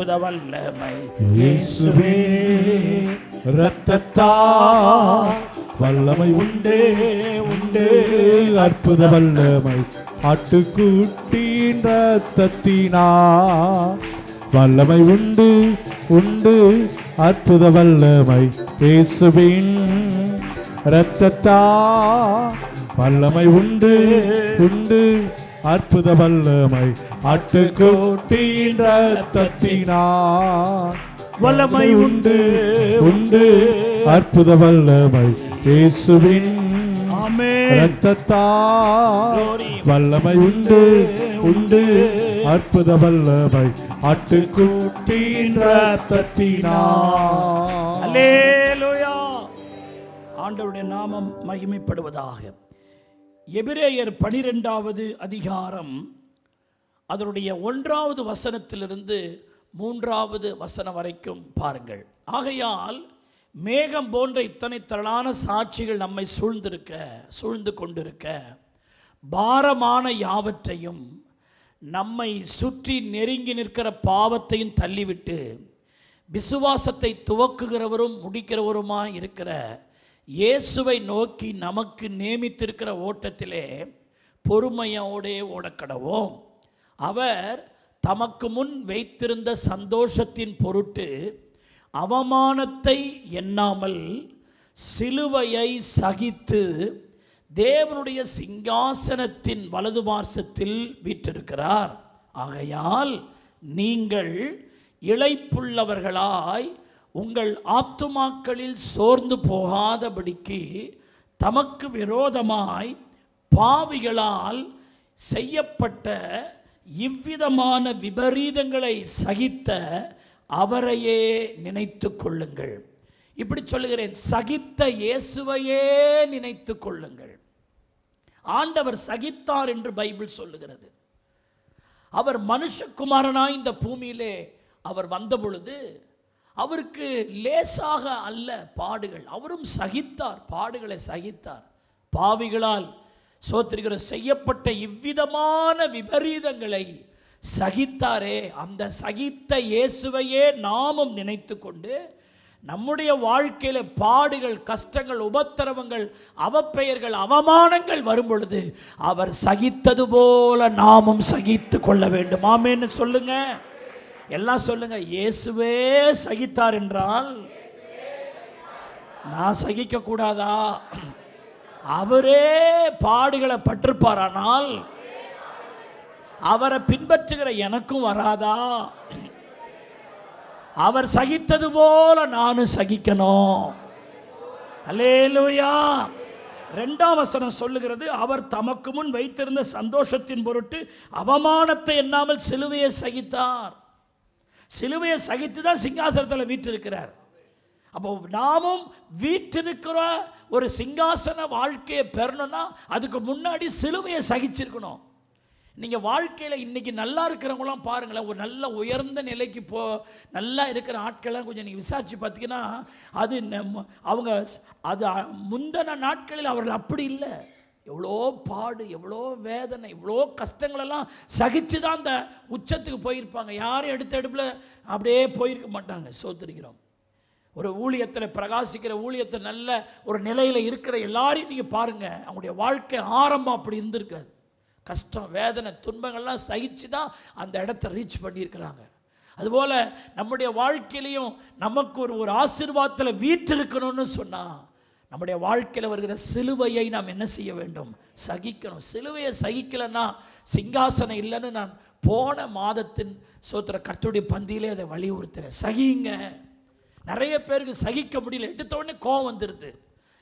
அற்புத வல்லமை இயேசுவே இரத்தத்தால் வல்லமை உண்டே உண்டே, அற்புத வல்லமை ஆட்டுக்குட்டியின் இரத்தத்தினால் வல்லமை உண்டு உண்டு, அற்புத வல்லமை இயேசுவின் இரத்தத்தால் வல்லமை உண்டு உண்டு, அற்புத வல்லமை ஆட்டுக்குட்டியின் இரத்தத்தினால் வல்லமை உண்டு உண்டு, அற்புத வல்லமை இயேசுவின் இரத்தத்தால் வல்லமை உண்டு உண்டு, அற்புத வல்லமை ஆட்டுக்குட்டியின் இரத்தத்தினால். அல்லேலூயா. ஆண்டவருடைய நாமம் மகிமைப்படுவதாக. எபிரேயர் 12வது அதிகாரம் அதனுடைய 1வது வசனத்திலிருந்து 3வது வசனம் வரைக்கும் பாருங்கள். ஆகையால் மேகம் போன்ற இத்தனை திரளான சாட்சிகள் நம்மை சூழ்ந்து கொண்டிருக்க, பாரமான யாவற்றையும் நம்மை சுற்றி நெருங்கி நிற்கிற பாவத்தையும் தள்ளிவிட்டு, விசுவாசத்தை துவக்குகிறவரும் முடிக்கிறவருமாய் இருக்கிற இயேசுவை நோக்கி நமக்கு நியமித்திருக்கிற ஓட்டத்திலே பொறுமையோடே ஓடக்கடவோம். அவர் தமக்கு முன் வைத்திருந்த சந்தோஷத்தின் பொருட்டு அவமானத்தை எண்ணாமல் சிலுவையை சகித்து தேவனுடைய சிங்காசனத்தின் வலது பார்சத்தில் வீற்றிருக்கிறார். ஆகையால் நீங்கள் இளைப்புள்ளவர்களாய் உங்கள் ஆத்துமாக்களில் சோர்ந்து போகாதபடிக்கு தமக்கு விரோதமாய் பாவிகளால் செய்யப்பட்ட இவ்விதமான விபரீதங்களை சகித்த அவரையே நினைத்து கொள்ளுங்கள். இப்படி சொல்லுகிறேன், சகித்த இயேசுவையே நினைத்து கொள்ளுங்கள். ஆண்டவர் சகித்தார் என்று பைபிள் சொல்லுகிறது. அவர் மனுஷகுமாரனாய் இந்த பூமியிலே அவர் வந்த பொழுது அவருக்கு லேசாக அல்ல பாடுகள், அவரும் சகித்தார், பாடுகளை சகித்தார். பாவிகளால் சோத்திரிக்கிற செய்யப்பட்ட இவ்விதமான விபரீதங்களை சகித்தாரே, அந்த சகித்த இயேசுவையே நாமும் நினைத்து கொண்டு நம்முடைய வாழ்க்கையில் பாடுகள், கஷ்டங்கள், உபத்திரவங்கள், அவப்பெயர்கள், அவமானங்கள் வரும் பொழுது அவர் சகித்தது போல நாமும் சகித்து கொள்ள வேண்டும். ஆமென்னு சொல்லுங்க, எல்லாம் சொல்லுங்க. இயேசுவே சகித்தார் என்றால் நான் சகிக்க கூடாதா? அவரே பாடுகளை பட்டிருப்பாரானால் அவரை பின்பற்றுகிற எனக்கும் வராதா? அவர் சகித்தது போல நானும் சகிக்கணும். அல்லேலூயா. 2ஆம் வசனம் சொல்லுகிறது, அவர் தமக்கு முன் வைத்திருந்த சந்தோஷத்தின் பொருட்டு அவமானத்தை எண்ணாமல் சிலுவையை சகித்தார். சிலுவையை சகித்து தான் சிங்காசனத்தில் வீற்றிருக்கிறார். அப்போ நாமும் வீற்றிருக்கிற ஒரு சிங்காசன வாழ்க்கையை பெறணும்னா அதுக்கு முன்னாடி சிலுவையை சகிச்சிருக்கணும். நீங்கள் வாழ்க்கையில் இன்றைக்கி நல்லா இருக்கிறவங்களாம் பாருங்களேன், ஒரு நல்ல உயர்ந்த நிலைக்கு நல்லா இருக்கிற ஆட்கள்லாம் கொஞ்சம் நீங்கள் விசாரித்து பார்த்தீங்கன்னா அது அவங்க அது முந்தின நாட்களில் அவர்கள் அப்படி இல்லை. எவ்வளோ பாடு, எவ்வளோ வேதனை, இவ்வளோ கஷ்டங்களெல்லாம் சகிச்சு தான் அந்த உச்சத்துக்கு போயிருப்பாங்க. யாரும் எடுப்பில் அப்படியே போயிருக்க மாட்டாங்க. சோத்திருக்கிறோம். ஒரு ஊழியத்தில் பிரகாசிக்கிற ஊழியத்தில் நல்ல ஒரு நிலையில் இருக்கிற எல்லாரையும் நீங்கள் பாருங்கள், அவங்களுடைய வாழ்க்கை ஆரம்பம் அப்படி இருந்திருக்காது. கஷ்டம், வேதனை, துன்பங்கள்லாம் சகிச்சு தான் அந்த இடத்த ரீச் பண்ணியிருக்கிறாங்க. அதுபோல் நம்முடைய வாழ்க்கையிலையும் நமக்கு ஒரு ஆசீர்வாதத்தில் வீற்றிருக்கணும்னு சொன்னால் நம்முடைய வாழ்க்கையில் வருகிற சிலுவையை நாம் என்ன செய்ய வேண்டும்? சகிக்கணும். சிலுவையை சகிக்கலைன்னா சிங்காசனம் இல்லைன்னு நான் போன மாதத்தின் கர்த்தருடைய பந்தியிலே அதை வலியுறுத்துகிறேன். சகிங்க. நிறைய பேருக்கு சகிக்க முடியல. எடுத்தோடனே கோவம் வந்துடுது,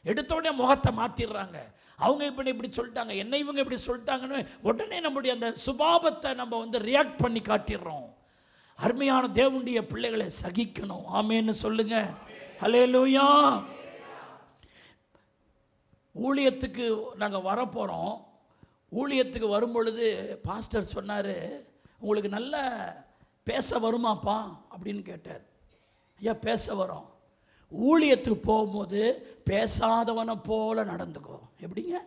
எடுத்தோடனே முகத்தை மாற்றிடுறாங்க. அவங்க இப்படி சொல்லிட்டாங்க, என்ன இவங்க இப்படி சொல்லிட்டாங்கன்னு உடனே நம்முடைய அந்த சுபாவத்தை நம்ம ரியாக்ட் பண்ணி காட்டிடுறோம். அருமையான தேவனுடைய பிள்ளைகளை சகிக்கணும். ஆமென்னு சொல்லுங்க. ஹல்லேலூயா. ஊழியத்துக்கு நாங்கள் வரப்போகிறோம். ஊழியத்துக்கு வரும் பொழுது பாஸ்டர் சொன்னார், உங்களுக்கு நல்ல பேச வருமாப்பா அப்படின்னு கேட்டார். ஐயா பேச வரோம். ஊழியத்துக்கு போகும்போது பேசாதவனை போல நடந்துக்கோ. எப்படிங்க?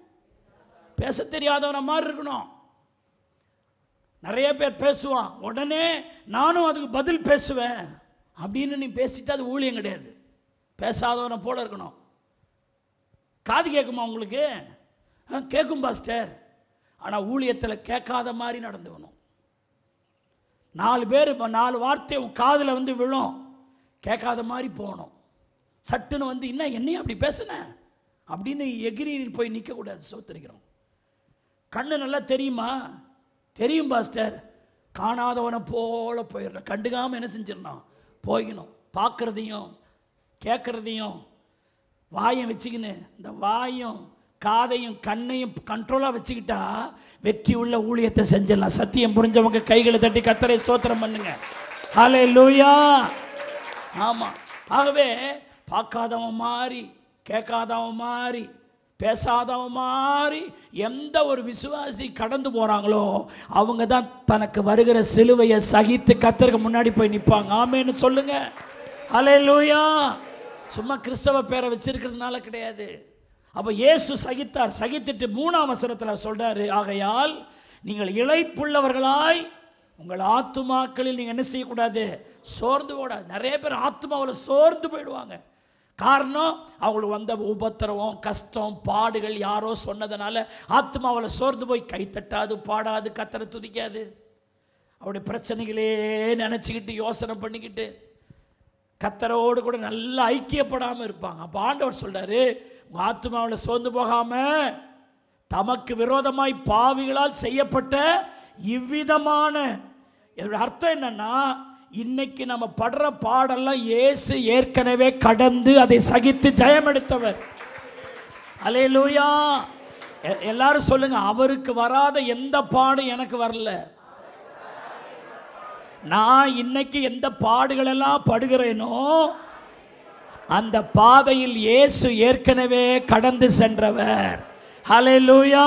பேச தெரியாதவனை மாதிரி இருக்கணும். நிறைய பேர் பேசுவான், உடனே நானும் அதுக்கு பதில் பேசுவேன் அப்படின்னு நீ பேசிட்டு அது ஊழியம் கிடையாது. பேசாதவனை போல இருக்கணும். காது கேட்குமா உங்களுக்கு? கேட்கும் பாஸ்டர். ஆனால் ஊழியத்தில் கேட்காத மாதிரி நடந்துக்கணும். 4 பேர் 4 வார்த்தை காதில் வந்து விழும், கேட்காத மாதிரி போகணும். சட்டுன்னு வந்து என்ன என்னையும் அப்படி பேசுனேன் அப்படின்னு எகிரி போய் நிற்கக்கூடாது. சோத்திரிக்கிறோம். கண்ணு நல்லா தெரியுமா? தெரியும் பாஸ்டர். காணாதவனை போல போயிடணும். கண்டுக்காமல் என்ன செஞ்சிடணும்? போய்க்கணும். பார்க்குறதையும் கேட்குறதையும் வாயம் வச்சுக்கின்னு, இந்த வாயும் காதையும் கண்ணையும் கண்ட்ரோலாக வச்சுக்கிட்டா வெற்றி உள்ள ஊழியத்தை செஞ்சிடலாம். சத்தியம் புரிஞ்சவங்க கைகளை தட்டி கர்த்தரை ஸ்தோத்திரம் பண்ணுங்க. ஹல்லேலூயா. ஆமாம். ஆகவே பார்க்காதவன் மாதிரி, கேட்காதவன் மாதிரி, பேசாதவன் மாதிரி எந்த ஒரு விசுவாசி கடந்து போகிறாங்களோ அவங்க தான் தனக்கு வருகிற சிலுவையை சகித்து கர்த்தருக்கு முன்னாடி போய் நிற்பாங்க. ஆமேன்னு சொல்லுங்க. ஹல்லேலூயா. சும்மா கிறிஸ்தவ பேரை வச்சிருக்கிறதுனால கிடையாது. அப்போ இயேசு சகித்தார். சகித்துட்டு 3ஆம் வசனத்தில் சொல்கிறாரு, ஆகையால் நீங்கள் இளைப்புள்ளவர்களாய் உங்கள் ஆத்துமாக்களில் நீங்கள் என்ன செய்யக்கூடாது? சோர்ந்து போடாது. நிறைய பேர் ஆத்துமாவில் சோர்ந்து போயிடுவாங்க. காரணம் அவங்களுக்கு வந்த உபத்திரவம், கஷ்டம், பாடுகள் யாரோ சொன்னதுனால ஆத்மாவில் சோர்ந்து போய் கைத்தட்டாது, பாடாது, கத்தரை துதிக்காது. அவருடைய பிரச்சனைகளே நினச்சிக்கிட்டு யோசனை பண்ணிக்கிட்டு கத்தரோடு கூட நல்லா ஐக்கியப்படாமல் இருப்பாங்க. அப்போ ஆண்டவர் சொல்கிறாரு, உங்கள் ஆத்மாவில் சோர்ந்து போகாமல் தமக்கு விரோதமாய் பாவிகளால் செய்யப்பட்ட இவ்விதமான, அர்த்தம் என்னன்னா, இன்னைக்கு நம்ம படுற பாடெல்லாம் இயேசு ஏற்கனவே கடந்து அதை சகித்து ஜெயம் எடுத்தவர். அல்லேலூயா. எல்லாரும் சொல்லுங்க, அவருக்கு வராத எந்த பாடும் எனக்கு வரல. நான் இன்னைக்கு எந்த பாடுகளெல்லாம் படுகிறேனோ அந்த பாதையில் இயேசு ஏற்கனவே கடந்து சென்றவர். அல்லேலூயா.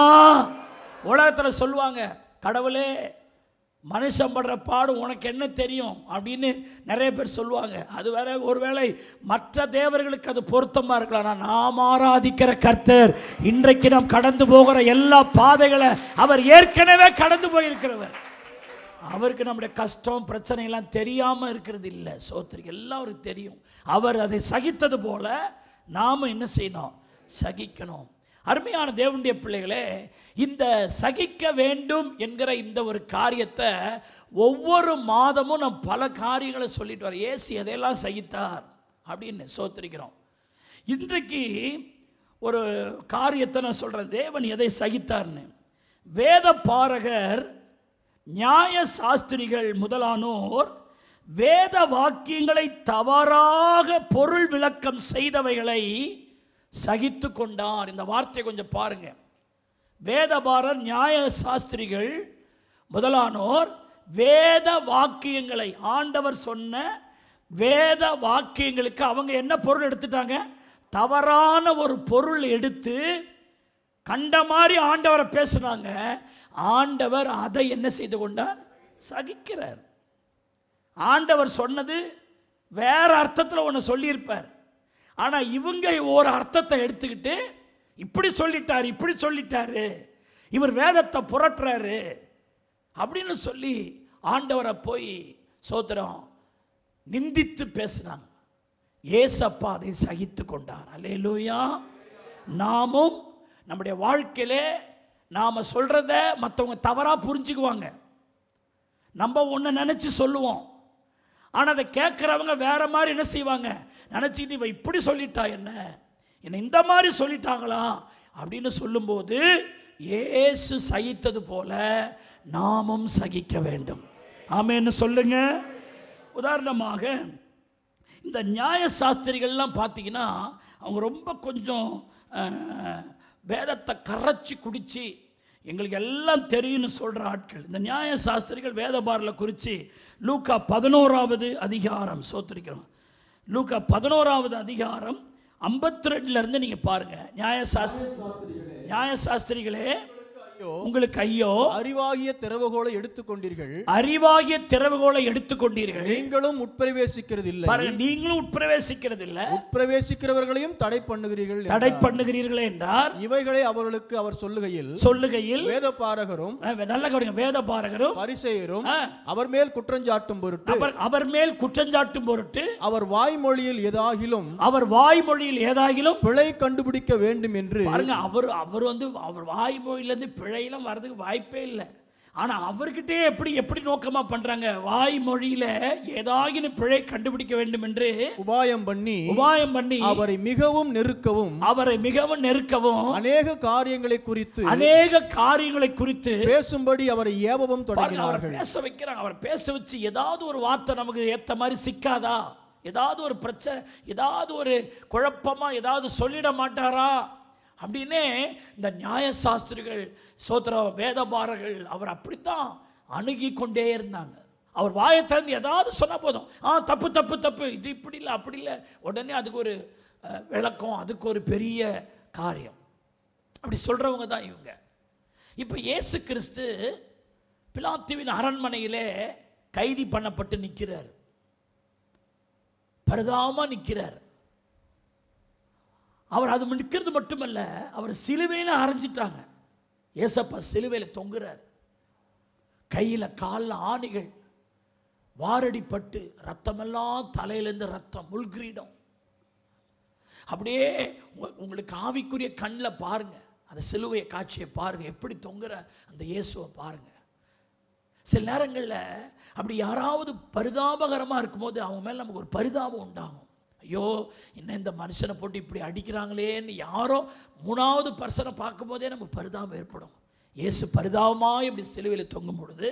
உலகத்தில் சொல்லுவாங்க, கடவுளே மனுஷன் படுற பாடு உனக்கு என்ன தெரியும் அப்படின்னு நிறைய பேர் சொல்லுவாங்க. அது வேற, ஒருவேளை மற்ற தேவர்களுக்கு அது பொருத்தமாக இருக்கலாம். நாம் ஆராதிக்கிற கர்த்தர் இன்றைக்கு நாம் கடந்து போகிற எல்லா பாதைகளை அவர் ஏற்கனவே கடந்து போயிருக்கிறவர். அவருக்கு நம்முடைய கஷ்டம் பிரச்சனைலாம் தெரியாமல் இருக்கிறது இல்லை. சோத்திரிக்கு எல்லாம் அவருக்கு தெரியும். அவர் அதை சகித்தது போல நாம் என்ன செய்யணும்? சகிக்கணும். அருமையான தேவனுடைய பிள்ளைகளே, இந்த சகிக்க வேண்டும் என்கிற இந்த ஒரு காரியத்தை ஒவ்வொரு மாதமும் நாம் பல காரியங்களை சொல்லிட்டு வரோம். இயேசு எதையெல்லாம் சகித்தார் அப்படின்னு சோத்திரிக்கிறோம். இன்றைக்கு ஒரு காரியத்தை நான் சொல்கிறேன், தேவன் எதை சகித்தார்னு. வேத பாரகர், நியாய சாஸ்திரிகள் முதலானோர் வேத வாக்கியங்களை தவறாக பொருள் விளக்கம் செய்தவைகளை சகித்து கொண்டார். இந்த வார்த்தையை கொஞ்சம் பாருங்க. வேதபாரர், நியாய சாஸ்திரிகள் முதலானோர் வேத வாக்கியங்களை, ஆண்டவர் சொன்ன வேத வாக்கியங்களுக்கு அவங்க என்ன பொருள் எடுத்துட்டாங்க? தவறான ஒரு பொருள் எடுத்து கண்ட மாதிரி ஆண்டவரை பேசுனாங்க. ஆண்டவர் அதை என்ன செய்து கொண்டார்? சகிக்கிறார். ஆண்டவர் சொன்னது வேற அர்த்தத்தில் ஒன்று சொல்லியிருப்பார். ஆனால் இவங்க ஒரு அர்த்தத்தை எடுத்துக்கிட்டு இப்படி சொல்லிட்டார், இப்படி சொல்லிட்டாரு, இவர் வேதத்தை புரட்டுறாரு அப்படின்னு சொல்லி ஆண்டவரை போய் சோத்திரம் நிந்தித்து பேசினாங்க. ஏசப்பா அதை சகித்து கொண்டார். அல்லேலூயா. நாமும் நம்முடைய வாழ்க்கையிலே நாம் சொல்கிறத மற்றவங்க தவறாக புரிஞ்சுக்குவாங்க. நம்ம ஒன்று நினச்சி சொல்லுவோம், ஆனால் அதை கேட்குறவங்க வேற மாதிரி என்ன செய்வாங்க? நினச்சிக்கிட்டு இவன் இப்படி சொல்லிட்டா, என்ன இந்த மாதிரி சொல்லிட்டாங்களா அப்படின்னு சொல்லும்போது இயேசு சகித்தது போல நாமும் சகிக்க வேண்டும். ஆமென்னு சொல்லுங்க. உதாரணமாக இந்த நியாய சாஸ்திரிகள்லாம் பார்த்தீங்கன்னா அவங்க ரொம்ப கொஞ்சம் வேதத்தை கரைச்சி குடித்து எங்களுக்கு எல்லாம் தெரியும்னு சொல்கிற ஆட்கள். இந்த நியாய சாஸ்திரிகள் வேதபாரில் குறித்து லூக்கா 11வது அதிகாரம், சோத்திரிக்கிறோம், லூக்கா 11வது அதிகாரம் 52லேருந்து நீங்கள் பாருங்கள். நியாய சாஸ்திரிகளே உங்களுக்கு ஐயோ, அறிவாகிய திறவுகோலை எடுத்துக்கொண்டீர்கள், அறிவாகிய திறவுகோலை எடுத்துக்கொண்டீர்கள், நீங்களும் உட்பிரவேசிக்கிறது இல்லை. பாருங்க, நீங்களும் உட்பிரவேசிக்கிறது இல்லை, உட்பிரவேசிக்கிறவர்களையும் தடை பண்ணுகிறீர்கள் பண்ணுகிறீர்களே என்றார். இவைகளை அவர்களுக்கு அவர் சொல்லுகையில் வேதபாரகரும், நல்ல கவனிங்க, வேதபாரகரும் பரிசேயரும் அவர் மேல் குற்றஞ்சாட்டும் பொருட்டு, அவர் மேல் குற்றஞ்சாட்டும் பொருட்டு, அவர் வாய்மொழியில் ஏதாகிலும் பிழை கண்டுபிடிக்க வேண்டும் என்று. பாருங்க, அவர் வந்து அவர் வாய்மொழியிலிருந்து பிழையெல்லாம் வர்றதுக்கு வாய்ப்பே இல்லை. ஆனா அவர்கிட்டே எப்படி நோக்கமா பண்றாங்க, வாய்மொழியில ஏதாகிலும் பிழை கண்டுபிடிக்க வேண்டும் என்று உபாயம் பண்ணி அவரை மிகவும் நெருக்கவும் அநேக காரியங்களை குறித்து பேசும்படி அவரை ஏவவும் தொடங்கினார்கள். பேச வைக்கிறாங்க. அவர் பேச வச்சு ஏதாவது ஒரு வார்த்தை நமக்கு ஏத்த மாதிரி சிக்காதா, ஏதாவது ஒரு பிரச்சனை, ஏதாவது ஒரு குழப்பமா ஏதாவது சொல்லிட மாட்டாரா அப்படின்னு இந்த நியாயசாஸ்திரிகள், வேதபாரர்கள் அவர் அப்படித்தான் அணுகி கொண்டே இருந்தாங்க. அவர் வாயை திறந்து ஏதாவது சொன்ன போதும், தப்பு தப்பு தப்பு, இது இப்படி இல்லை அப்படி இல்லை, உடனே அதுக்கு ஒரு விளக்கம், அதுக்கு ஒரு பெரிய காரியம், அப்படி சொல்றவங்க தான் இவங்க. இப்போ இயேசு கிறிஸ்து பிலாத்துவின் அரண்மனையிலே கைதி பண்ணப்பட்டு நிற்கிறார், பரிதாபமா நிற்கிறார். அவர் அது நிற்கிறது மட்டுமல்ல, அவர் சிலுவையில் அரைஞ்சிட்டாங்க. ஏசப்பா சிலுவையில் தொங்குறார், கையில் காலில் ஆணிகள், வாரடிப்பட்டு ரத்தமெல்லாம் தலையிலேருந்து ரத்தம், முள்கிரீடம். அப்படியே உங்களுக்கு ஆவிக்குரிய கண்ணில் பாருங்க, அந்த சிலுவையை காட்சியை பாருங்க, எப்படி தொங்குற அந்த இயேசுவை பாருங்க. சில நேரங்களில் அப்படி யாராவது பரிதாபகரமாக இருக்கும்போது அவங்க மேலே நமக்கு ஒரு பரிதாபம் உண்டாகும். ஐயோ, என்ன இந்த மனுஷனை போட்டு இப்படி அடிக்கிறாங்களேன்னு யாரோ மூணாவது பர்சனை பார்க்கும்போதே நமக்கு பரிதாபம் ஏற்படும். இயேசு பரிதாபமாக இப்படி சிலுவையில் தொங்கும் பொழுது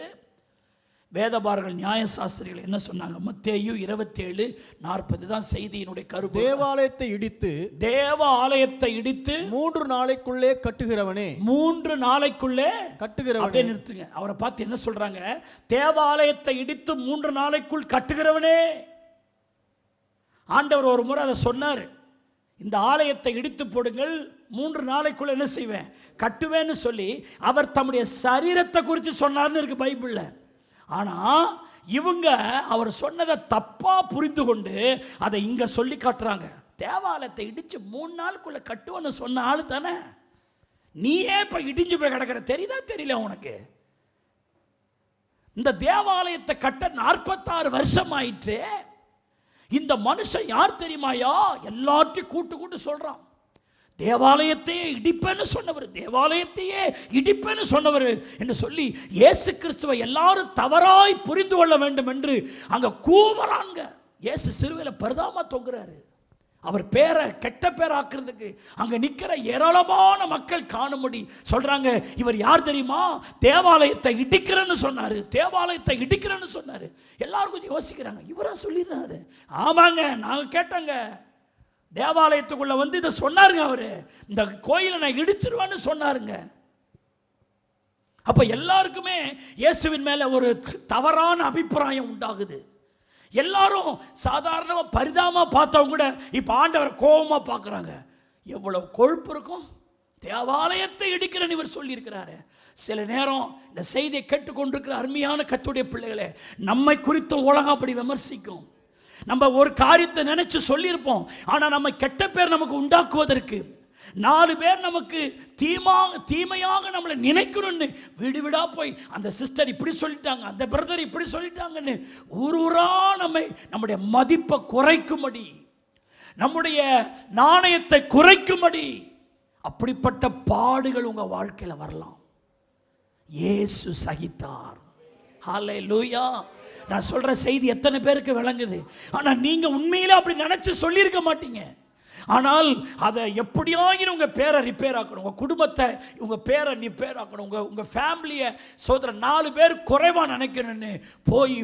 வேதபாரர்கள், நியாயசாஸ்திரிகள் என்ன சொன்னாங்க? மத்தேயு 27:40 தான் செய்தியினுடைய கருப்பு. தேவாலயத்தை இடித்து 3 நாளைக்குள்ளே கட்டுகிறவனே, 3 நாளைக்குள்ளே கட்டுகிறவனே. நிறுத்துங்க, அவரை பார்த்து என்ன சொல்றாங்க? தேவாலயத்தை இடித்து 3 நாளைக்குள் கட்டுகிறவனே. ஆண்டவர் ஒரு முறை அதை சொன்னார், இந்த ஆலயத்தை இடித்து போடுங்கள், 3 நாளைக்குள்ள என்ன செய்வேன், கட்டுவேன்னு சொல்லி அவர் தம்முடைய சரீரத்தை குறித்து சொன்னார்னு இருக்கு பைபிள்ல. ஆனா இவங்க அவர் சொன்னதை தப்பா புரிந்து கொண்டு அதை இங்க சொல்லி காட்டுறாங்க. தேவாலயத்தை இடிச்சு 3 நாளுக்குள்ள கட்டுவேன்னு சொன்ன ஆளு தானே, நீ ஏன் இப்ப இடிஞ்சு போய் கிடக்கிற? தெரியுதா தெரியல உனக்கு? இந்த தேவாலயத்தை கட்ட 46 வருஷம் ஆயிற்று. இந்த மனுஷன் யார் தெரியுமாயா? எல்லாத்தையும் கூட்டு சொல்றான். தேவாலயத்தையே இடிப்பேன்னு சொன்னவர் என்று சொல்லி இயேசு கிறிஸ்துவை எல்லாரும் தவறாய் புரிந்து கொள்ள வேண்டும் என்று அங்க கூவறாங்க. இயேசு சிலுவையில் பரிதாபமா தொங்குறாரு. அவர் பேரை கெட்ட பேராக்குறதுக்கு அங்க நிக்கிற ஏராளமான மக்கள் காணும்படி சொல்றாங்க, இவர் யார் தெரியுமா? தேவாலயத்தை இடிக்கிறேன்னு சொன்னாரு. எல்லாரும் கொஞ்சம் யோசிக்கிறாங்க, இவரா சொல்லிடுறாரு? ஆமாங்க, நாங்க கேட்டாங்க, தேவாலயத்துக்குள்ள வந்து இதை சொன்னாருங்க. அவரு இந்த கோயிலை நான் இடிச்சிருவேன்னு சொன்னாருங்க. அப்ப எல்லாருக்குமே இயேசுவின் மேல ஒரு தவறான அபிப்பிராயம் உண்டாகுது. எல்லாரும் சாதாரணமா பரிதாபமா பார்த்தவங்க கூட இப்ப ஆண்டவரை கோபமா பார்க்கறாங்க. எவ்வளவு கொழுப்பு இருக்கும்! தேவாலயத்தை இடிக்கிறேன்னு இவர் சொல்லி இருக்கிறாரு. சில நேரம் இந்த செய்தியை கேட்டுக்கொண்டிருக்கிற அருமையான கர்த்தருடைய பிள்ளைகளே, நம்மை குறித்து உலகம் அப்படி விமர்சிக்கும். நம்ம ஒரு காரியத்தை நினைச்சு சொல்லியிருப்போம், ஆனா நம்ம கெட்ட பேர் நமக்கு உண்டாக்குவதற்கு 4 பேர் நமக்கு தீமையாக நம்மளை நினைக்கணும்னு வீடு வீடா போய் அந்த சிஸ்டர் இப்படி சொல்லிட்டாங்க, அந்த பிரதர் இப்படி சொல்லிட்டாங்கன்னு ஊரா நம்முடைய மதிப்பை குறைக்கும்படி, நம்முடைய நாணயத்தை குறைக்கும்படி அப்படிப்பட்ட பாடுகள் உங்க வாழ்க்கையில வரலாம். இயேசு சகித்தார். ஹல்லேலூயா. நான் சொல்ற செய்தி எத்தனை பேருக்கு விளங்குது? ஆனா நீங்க உண்மையில அப்படி நினைச்சு சொல்லியிருக்க மாட்டீங்க. ஆனால் அதை எப்படியாகிலும் உங்கள் பேரை ரிப்பேர் ஆக்கணும், உங்கள் குடும்பத்தை உங்கள் பேரை ரிப்பேர் ஆக்கணும், உங்கள் ஃபேமிலியை சோதர 4 பேர் குறைவாக நினைக்கணும்னு போய்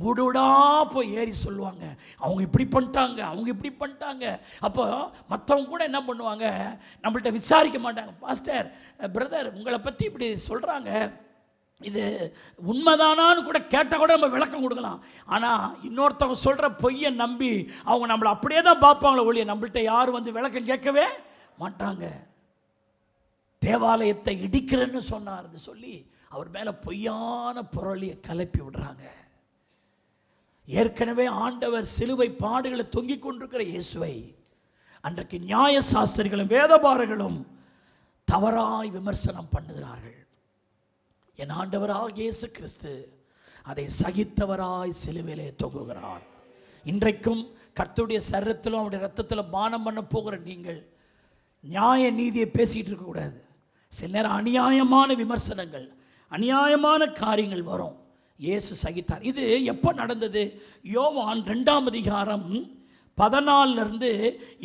ஊடுடா போய் ஏறி சொல்லுவாங்க, அவங்க இப்படி பண்ணிட்டாங்க. அப்போ மற்றவங்க கூட என்ன பண்ணுவாங்க, நம்மள்கிட்ட விசாரிக்க மாட்டாங்க. பாஸ்டர், பிரதர், உங்களை பற்றி இப்படி சொல்கிறாங்க, இது உண்மைதானான்னு கூட கேட்டால் கூட நம்ம விளக்கம் கொடுக்கலாம். ஆனால் இன்னொருத்தவங்க சொல்கிற பொய்யை நம்பி அவங்க நம்மளை அப்படியே தான் பார்ப்பாங்களே ஒழிய நம்மள்கிட்ட யாரும் வந்து விளக்கம் கேட்கவே மாட்டாங்க. தேவாலயத்தை இடிக்கிறேன்னு சொன்னார்னு சொல்லி அவர் மேலே பொய்யான புரளியை கிளப்பி விடுறாங்க. ஏற்கனவே ஆண்டவர் சிலுவை பாடுகளை தொங்கிக் கொண்டிருக்கிற இயேசுவை அன்றைக்கு நியாய சாஸ்திரிகளும் வேதபாரர்களும் தவறாய் விமர்சனம் பண்ணுகிறார்கள். என் ஆண்டவராக இயேசு கிறிஸ்து அதை சகித்தவராய் சிலுவையிலே தொங்குகிறார். இன்றைக்கும் கர்த்தருடைய சரீரத்திலும் அவருடைய ரத்தத்திலும் பானம் பண்ண போகிற நீங்கள் நியாய நீதியை பேசிகிட்டு இருக்கக்கூடாது. சில நேரம் அநியாயமான விமர்சனங்கள், அநியாயமான காரியங்கள் வரும். இயேசு சகித்தார். இது எப்போ நடந்தது? யோவான் 2ஆம் அதிகாரம் 14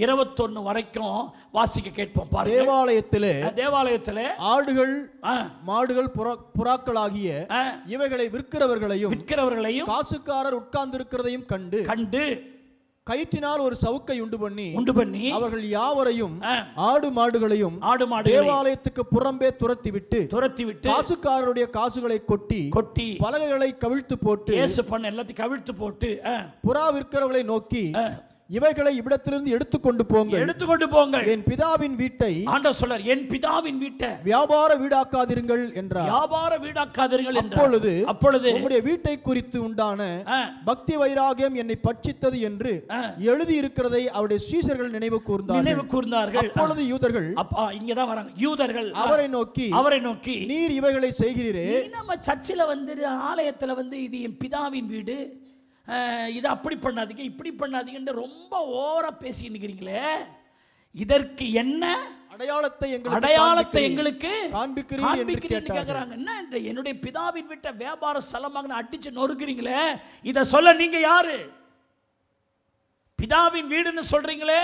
21 வரைக்கும் வாசிக்க கேட்போம். தேவாலயத்திலே ஆடுகள் மாடுகள் புறாக்களாகிய இவைகளை விற்கிறவர்களையும் காசுக்காரர் உட்கார்ந்து இருக்கிறதையும் கண்டு கயிற்றினால் ஒரு சவுக்கை உண்டு பண்ணி அவர்கள் யாவரையும் ஆடு மாடுகளையும் தேவாலயத்துக்கு புறம்பே துரத்திவிட்டு காசுக்காரருடைய காசுகளை கொட்டி பலகைகளை கவிழ்த்து போட்டு எல்லாத்தையும் கவிழ்த்து போட்டு புறா விற்கிறவர்களை நோக்கி இவைகளை இவ்விடத்திலிருந்து எடுத்துக்கொண்டு போங்கள், என் பிதாவின் வீட்டை ஆண்டவர் சொல்றார், என் பிதாவின் வீட்டை வியாபார வீடாக்காதீர்கள் என்றார். அப்பொழுது உம்முடைய வீட்டை குறித்து உண்டான பக்தி வைராகியம் என்னை பட்சித்தது என்று எழுதி இருக்கிறதை அவருடைய சீஷர்கள் நினைவு கூர்ந்தார்கள். அப்பொழுது யூதர்கள், இங்கதான் வராங்க, யூதர்கள் அவரை நோக்கி நீர் இவைகளை செய்கிறீரே, நம்ம சர்ச்சில் ஆலயத்தில் இது என் பிதாவின் வீடு, இது அப்படி பண்ணாதீங்க இப்படி பண்ணாதீங்கன்னு ரொம்ப ஓவரா பேசி நிக்கிறீங்களே, இதற்கு என்ன அடையாளத்தை எங்களுக்கு காண்பிக்கிறீர்கள்? என்ன என்னுடைய பிதாவின் வீட்டை வியாபார ஸ்தலமாக அடிச்சு நொறுக்கிறீங்களே, இத சொல்ல நீங்க யாரு? பிதாவின் வீடுன்னு சொல்றீங்களே,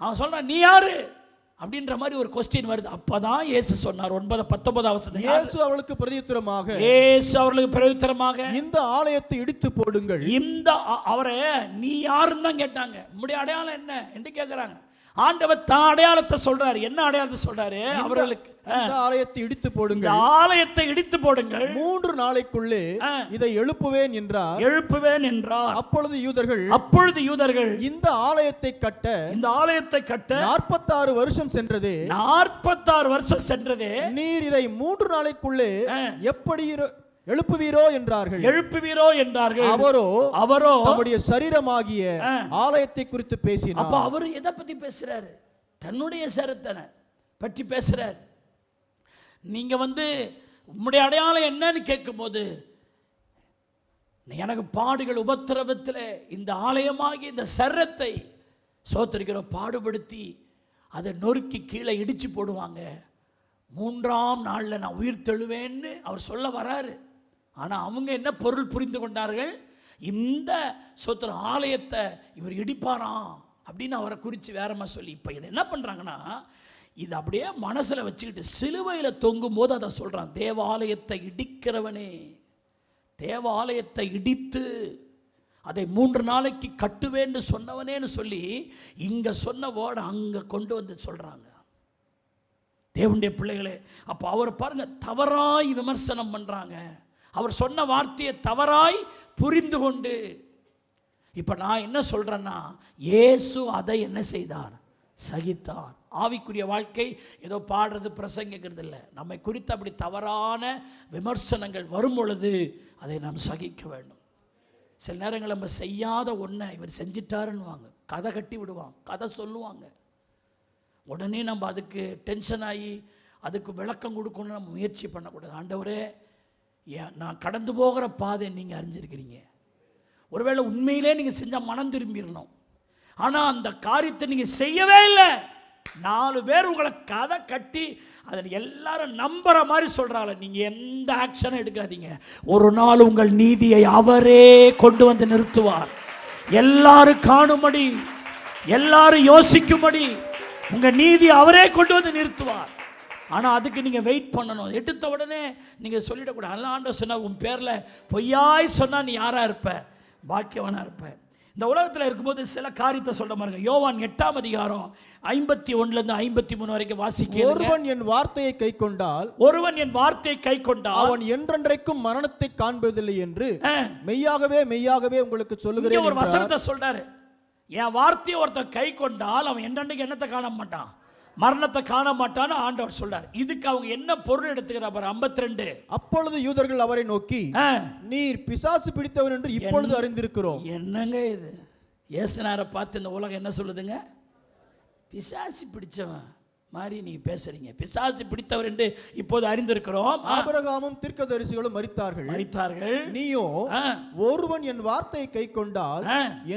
அவன் சொல்றான் நீ யாரு அப்படின்ற மாதிரி ஒரு கொஸ்டின் வருது. அப்பதான் இயேசு சொன்னார் 9-19 வசனம். இயேசு அவர்களுக்கு பிரதியுத்தரமாக இந்த ஆலயத்தை இடித்து போடுங்கள். அவரை நீ யாருன்னு தான் கேட்டாங்க. உம்முடைய அடையாளம் என்ன என்று கேட்கிறாங்க. ஆண்டவர் தான் அடையாளத்தை சொல்றாரு. என்ன அடையாளத்தை சொல்றாரு? அவர்களுக்கு ஆலயத்தை இடித்து போடுங்கள் 3 நாளைக்குள்ளே இதை எழுப்புவேன் என்றார். அப்பொழுது யூதர்கள் இந்த ஆலயத்தை கட்ட 46 வருஷம் சென்றதே, நீர் இதை 3 நாளைக்குள்ளே எப்படி எழுப்புவீரோ என்றார்கள். அவரோ தம்முடைய சரீரமாகிய ஆலயத்தை குறித்து பேசினார். அப்ப அவர் எதை பத்தி பேசுறாரு? தன்னுடைய சரீரத்தை பற்றி பேசுறார். நீங்க உம்முடைய அடையாளம் என்னன்னு கேட்கும்போது, எனக்கு பாடுகள் உபத்திரவத்தில் இந்த ஆலயமாகி இந்த சரீரத்தை சோத்தரிக்கிற பாடுபடுத்தி அதை நொறுக்கி கீழே இடிச்சு போடுவாங்க, 3ஆம் நாளில் நான் உயிர் தெழுவேன்னு அவர் சொல்ல வராரு. ஆனால் அவங்க என்ன பொருள் புரிந்து கொண்டார்கள்? இந்த சோத்திர ஆலயத்தை இவர் இடிப்பாராம் அப்படின்னு அவரை குறித்து வேறமா சொல்லி இப்போ இதை என்ன பண்ணுறாங்கன்னா, இது அப்படியே மனசில் வச்சுக்கிட்டு சிலுவையில் தொங்கும் போது அதை சொல்கிறான், தேவாலயத்தை இடிக்கிறவனே, தேவாலயத்தை இடித்து அதை 3 நாளைக்கு கட்டுவேன்னு சொன்னவனேன்னு சொல்லி இங்கே சொன்ன வேர்டை அங்கே கொண்டு வந்து சொல்கிறாங்க. தேவனுடைய பிள்ளைகளே, அப்போ அவர் பாருங்க தவறாய் விமர்சனம் பண்ணுறாங்க. அவர் சொன்ன வார்த்தையை தவறாய் புரிந்து கொண்டு, இப்போ நான் என்ன சொல்கிறேன்னா, இயேசு அதை என்ன செய்தார்? சகித்தார். ஆவிக்குரிய வாழ்க்கை ஏதோ பாடுறது பிரசங்கிக்கிறது இல்லை. நம்மை குறித்து அப்படி தவறான விமர்சனங்கள் வரும் பொழுது அதை நாம் சகிக்க வேண்டும். சில நேரங்கள் நம்ம செய்யாத ஒன்றை இவர் செஞ்சிட்டாருன்னுவாங்க, கதை கட்டி விடுவாங்க, கதை சொல்லுவாங்க. உடனே நம்ம அதுக்கு டென்ஷன் ஆகி அதுக்கு விளக்கம் கொடுக்கணும்னு நம்ம முயற்சி பண்ணக்கூடாது. ஆண்டவரே, நான் கடந்து போகிற பாதை நீங்கள் அறிஞ்சிருக்கிறீங்க. ஒருவேளை உண்மையிலே நீங்கள் செஞ்சால் மனம் திரும்பிடணும். ஆனால் அந்த காரியத்தை நீங்கள் செய்யவே இல்லை. 4 பேர் உங்களை கதை கட்டி அதில் எல்லாரும் நம்புற மாதிரி சொல்கிறாங்க. நீங்கள் எந்த ஆக்ஷனும் எடுக்காதீங்க. ஒரு நாள் உங்கள் நீதியை அவரே கொண்டு வந்து நிறுத்துவார். எல்லாரும் காணும்படி, எல்லாரும் யோசிக்கும்படி உங்கள் நீதி அவரே கொண்டு வந்து நிறுத்துவார். ஆனால் அதுக்கு நீங்கள் வெயிட் பண்ணணும். எடுத்த உடனே நீங்கள் சொல்லிடக்கூடாது. அதெல்லாம் ஆண்டவர் சொன்னால், உன் பேரில் பொய்யாய் சொன்னால் நீ யாராக இருப்ப? பாக்கியவனாக இருப்ப. இந்த உலகத்தில் இருக்கும்போது சில காரியத்தை சொல்ல பாருங்க. யோவான் 8ஆம் அதிகாரம் 51 53 வரைக்கும் வாசிக்க. ஒருவன் என் வார்த்தையை கைக்கொண்டால் அவன் என்றென்றைக்கும் மரணத்தை காண்பதில்லை என்று மெய்யாகவே உங்களுக்கு சொல்லுகிறேன். ஒரு வசனத்தை சொல்றாரு, என் வார்த்தையை ஒருத்தன் கை கொண்டால் அவன் என்றென்றைக்கு என்னத்தை காண மாட்டான்? மரணத்தை காண மாட்டான்னு ஆண்டவர் சொல்றார். இதுக்கு அவங்க என்ன பொருள் எடுத்துக்கிறார்? 52. அப்பொழுது யூதர்கள் அவரை நோக்கி, நீர் பிசாசு பிடித்தவன் என்று இப்பொழுது அறிந்திருக்கிறோம். என்னங்க இது? இயேசுநாதரை பார்த்து இந்த உலகம் என்ன சொல்லுதுங்க? பிசாசு பிடிச்சவன் மாதிரி நீங்க பேசுறீங்க. பிசாசு பிடித்தவர் என்று இப்போது அறிந்திருக்கிறோம். ஆபிரகாமும் தீர்க்கதரிசிகளும் மரித்தார்கள். நீயோ ஒருவன் என் வார்த்தையை கை கொண்டால்